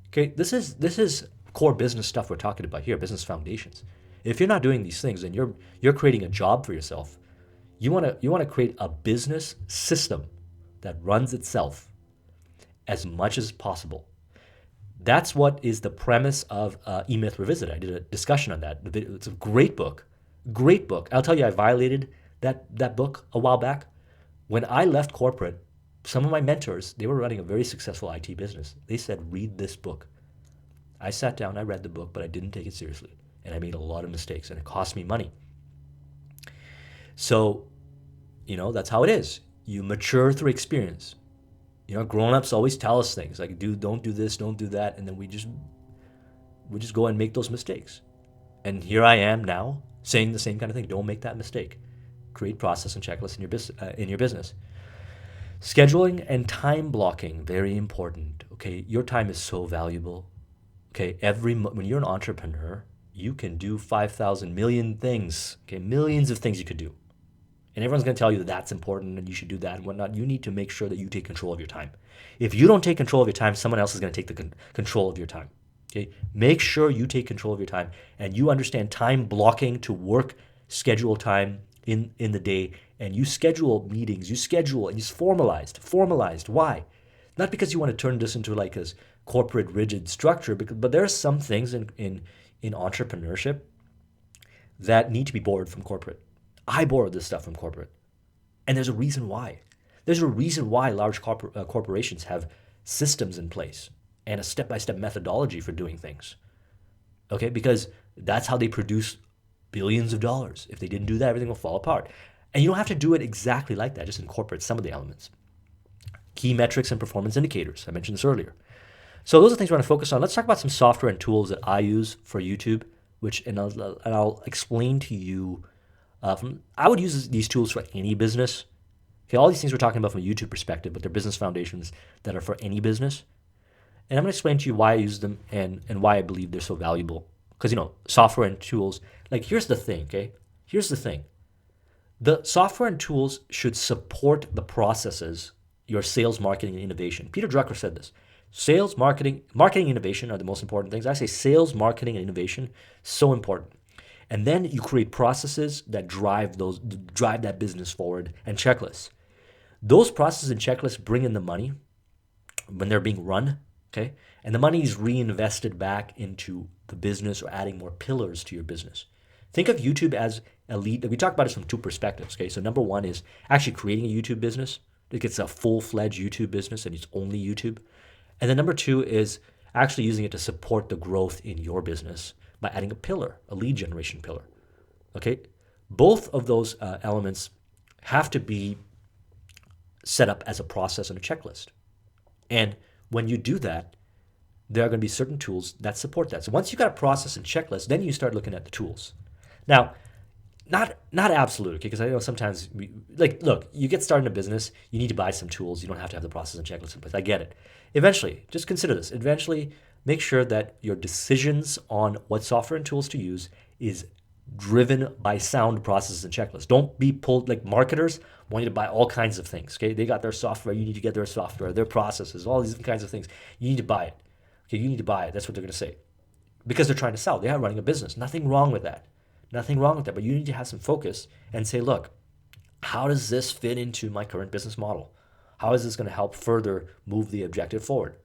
Okay, this is core business stuff we're talking about here, business foundations. If you're not doing these things, then you're creating a job for yourself. You want to create a business system that runs itself as much as possible. That's what is the premise of E-Myth Revisited. I did a discussion on that. It's a great book. Great book. I'll tell you, I violated that book a while back. When I left corporate, some of my mentors, they were running a very successful IT business. They said, read this book. I sat down, I read the book, but I didn't take it seriously. And I made a lot of mistakes, and it cost me money. So, that's how it is. You mature through experience. Grown-ups always tell us things like, don't do this, don't do that, and then we just go and make those mistakes. And here I am now saying the same kind of thing. Don't make that mistake. Create process and checklists in your business. Scheduling and time blocking, very important. Okay, your time is so valuable. Okay, when you're an entrepreneur, you can do 5,000 million things. Okay, millions of things you could do. And everyone's going to tell you that that's important and you should do that and whatnot. You need to make sure that you take control of your time. If you don't take control of your time, someone else is going to take the control of your time. Okay, make sure you take control of your time and you understand time blocking to work schedule time in the day, and you schedule meetings, you schedule, and it's formalized. Why? Not because you want to turn this into like a corporate rigid structure, but there are some things in entrepreneurship that need to be borrowed from corporate. I borrowed this stuff from corporate, and there's a reason why. There's a reason why large corporations have systems in place and a step-by-step methodology for doing things. Okay, because that's how they produce billions of dollars. If they didn't do that, everything will fall apart. And you don't have to do it exactly like that, just incorporate some of the elements. Key metrics and performance indicators. I mentioned this earlier. So those are things we're going to focus on. Let's talk about some software and tools that I use for YouTube, and I'll explain to you. I would use these tools for any business. Okay, all these things we're talking about from a YouTube perspective, but they're business foundations that are for any business. And I'm going to explain to you why I use them and why I believe they're so valuable. Because, software and tools, like here's the thing, okay? Here's the thing. The software and tools should support the processes, your sales, marketing, and innovation. Peter Drucker said this. Sales, marketing, innovation are the most important things. I say sales, marketing, and innovation, so important. And then you create processes that drive that business forward, and checklists. Those processes and checklists bring in the money when they're being run, okay? And the money is reinvested back into the business or adding more pillars to your business. Think of YouTube as a lead. We talk about it from two perspectives, okay? So number one is actually creating a YouTube business. Like it's a full-fledged YouTube business and it's only YouTube. And then number two is actually using it to support the growth in your business by adding a pillar, a lead generation pillar, okay? Both of those elements have to be set up as a process and a checklist. And when you do that, there are going to be certain tools that support that. So once you got a process and checklist, then you start looking at the tools. Now, not absolute, okay? Because I know sometimes, look, you get started in a business, you need to buy some tools. You don't have to have the process and checklist in place. I get it. Eventually, just consider this. Eventually, make sure that your decisions on what software and tools to use is driven by sound processes and checklists. Don't be pulled like marketers want you to buy all kinds of things, okay? They got their software. You need to get their software, their processes, all these different kinds of things. You need to buy it. Okay, you need to buy it. That's what they're going to say. Because they're trying to sell. They are running a business. Nothing wrong with that. Nothing wrong with that. But you need to have some focus and say, look, how does this fit into my current business model? How is this going to help further move the objective forward?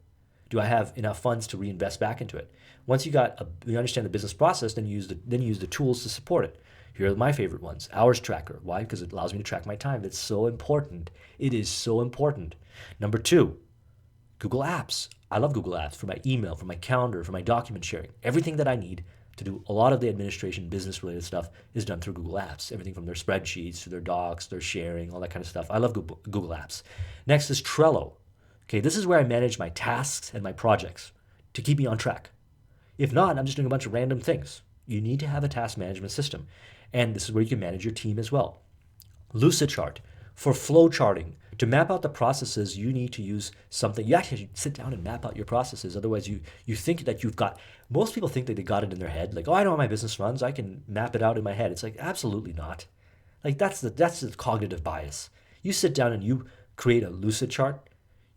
Do I have enough funds to reinvest back into it? Once you understand the business process, then you use the tools to support it. Here are my favorite ones. Hours tracker. Why? Because it allows me to track my time. It's so important. It is so important. Number two, Google Apps. I love Google Apps for my email, for my calendar, for my document sharing. Everything that I need to do a lot of the administration, business-related stuff is done through Google Apps. Everything from their spreadsheets to their docs, their sharing, all that kind of stuff. I love Google Apps. Next is Trello. Okay, this is where I manage my tasks and my projects to keep me on track. If not, I'm just doing a bunch of random things. You need to have a task management system. And this is where you can manage your team as well. Lucidchart for flow charting. To map out the processes, you need to use something. You actually sit down and map out your processes. Otherwise, you think that you've got, most people think that they got it in their head. Like, oh, I know how my business runs. I can map it out in my head. It's like, absolutely not. Like, that's the cognitive bias. You sit down and you create a lucid chart,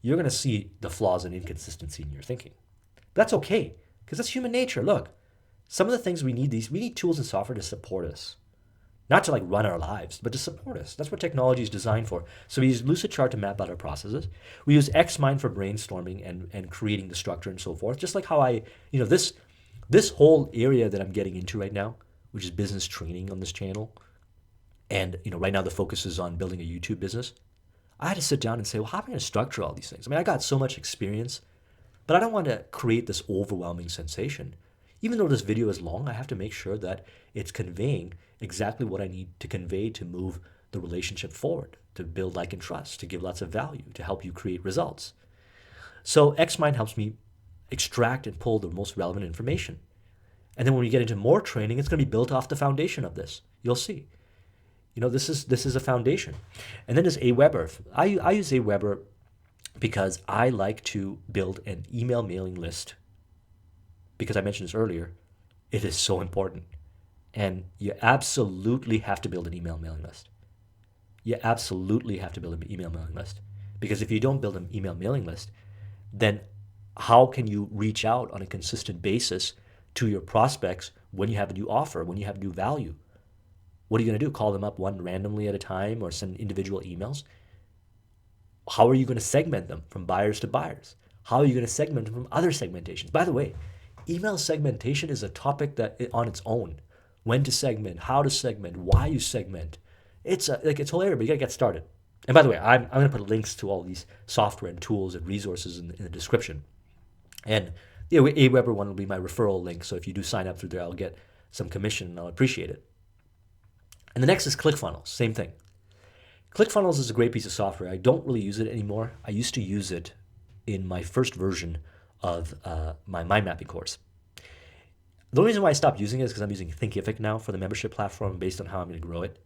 you're going to see the flaws and inconsistency in your thinking. But that's okay, because that's human nature. Look, some of the things we need tools and software to support us. Not to like run our lives, but to support us. That's what technology is designed for. So we use Lucidchart to map out our processes. We use Xmind for brainstorming and creating the structure and so forth. Just like how this whole area that I'm getting into right now, which is business training on this channel, and right now the focus is on building a YouTube business. I had to sit down and say, well, how am I going to structure all these things? I mean, I got so much experience, but I don't want to create this overwhelming sensation. Even though this video is long, I have to make sure that it's conveying exactly what I need to convey to move the relationship forward, to build like and trust, to give lots of value, to help you create results. So XMind helps me extract and pull the most relevant information. And then when we get into more training, it's going to be built off the foundation of this. You'll see. This is a foundation. And then there's Aweber. I use Aweber because I like to build an email mailing list. Because I mentioned this earlier, it is so important. And you absolutely have to build an email mailing list. You absolutely have to build an email mailing list. Because if you don't build an email mailing list, then how can you reach out on a consistent basis to your prospects when you have a new offer, when you have new value? What are you going to do? Call them up one randomly at a time or send individual emails? How are you going to segment them from buyers to buyers? How are you going to segment them from other segmentations? By the way, email segmentation is a topic that on its own. When to segment, how to segment, why you segment. It's hilarious, but you got to get started. And by the way, I'm going to put links to all these software and tools and resources in the description. And Aweber one will be my referral link. So if you do sign up through there, I'll get some commission and I'll appreciate it. And the next is ClickFunnels, same thing. ClickFunnels is a great piece of software. I don't really use it anymore. I used to use it in my first version of my mind mapping course. The only reason why I stopped using it is because I'm using Thinkific now for the membership platform based on how I'm going to grow it.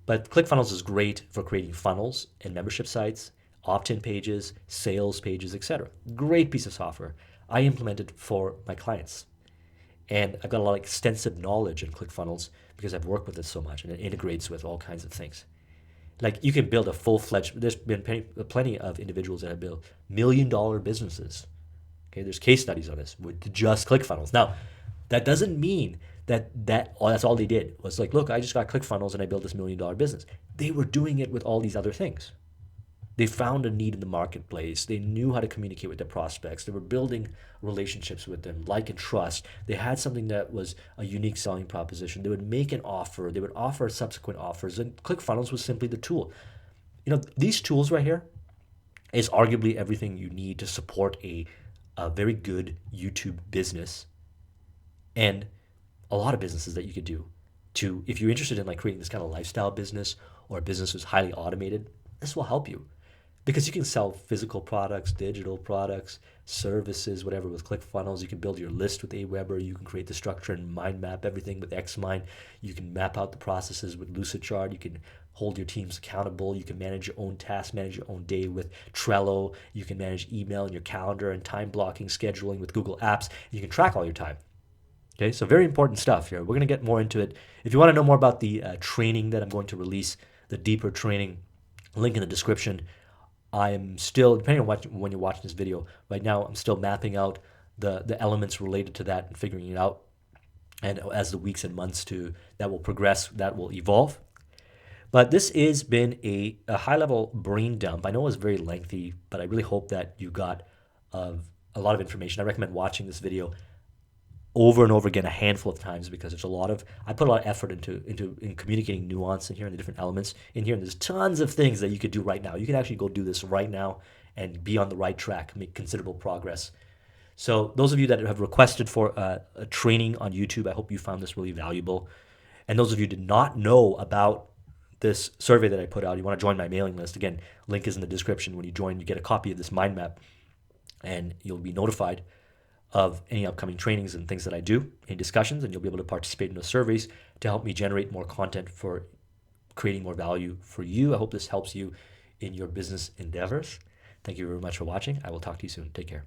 But ClickFunnels is great for creating funnels and membership sites, opt-in pages, sales pages, etc. Great piece of software. I implement it for my clients. And I've got a lot of extensive knowledge in ClickFunnels because I've worked with it so much and it integrates with all kinds of things. Like you can build a full-fledged, there's been plenty of individuals that have built $1 million businesses. Okay, there's case studies on this with just ClickFunnels. Now, that doesn't mean that's all they did was like, look, I just got ClickFunnels and I built this $1 million business. They were doing it with all these other things. They found a need in the marketplace. They knew how to communicate with their prospects. They were building relationships with them, like and trust. They had something that was a unique selling proposition. They would make an offer. They would offer subsequent offers. And ClickFunnels was simply the tool. These tools right here is arguably everything you need to support a very good YouTube business and a lot of businesses that you could do. If you're interested in like creating this kind of lifestyle business or a business that's highly automated, this will help you. Because you can sell physical products, digital products, services, whatever with ClickFunnels. You can build your list with Aweber. You can create the structure and mind map everything with XMind. You can map out the processes with Lucidchart. You can hold your teams accountable. You can manage your own tasks, manage your own day with Trello. You can manage email and your calendar and time blocking, scheduling with Google Apps. You can track all your time. Okay, so very important stuff here. We're going to get more into it. If you want to know more about the training that I'm going to release, the deeper training, link in the description. I'm still, depending on when you're watching this video, right now I'm still mapping out the elements related to that and figuring it out. And as the weeks and months that will progress, that will evolve. But this has been a high-level brain dump. I know it was very lengthy, but I really hope that you got a lot of information. I recommend watching this video over and over again a handful of times because I put a lot of effort in communicating nuance in here and the different elements in here. And there's tons of things that you could do right now. You can actually go do this right now and be on the right track, make considerable progress. So those of you that have requested for a training on YouTube, I hope you found this really valuable. And those of you who did not know about this survey that I put out, you want to join my mailing list. Again, link is in the description. When you join, you get a copy of this mind map and you'll be notified of any upcoming trainings and things that I do in discussions, and you'll be able to participate in those surveys to help me generate more content for creating more value for you. I hope this helps you in your business endeavors. Thank you very much for watching. I will talk to you soon. Take care.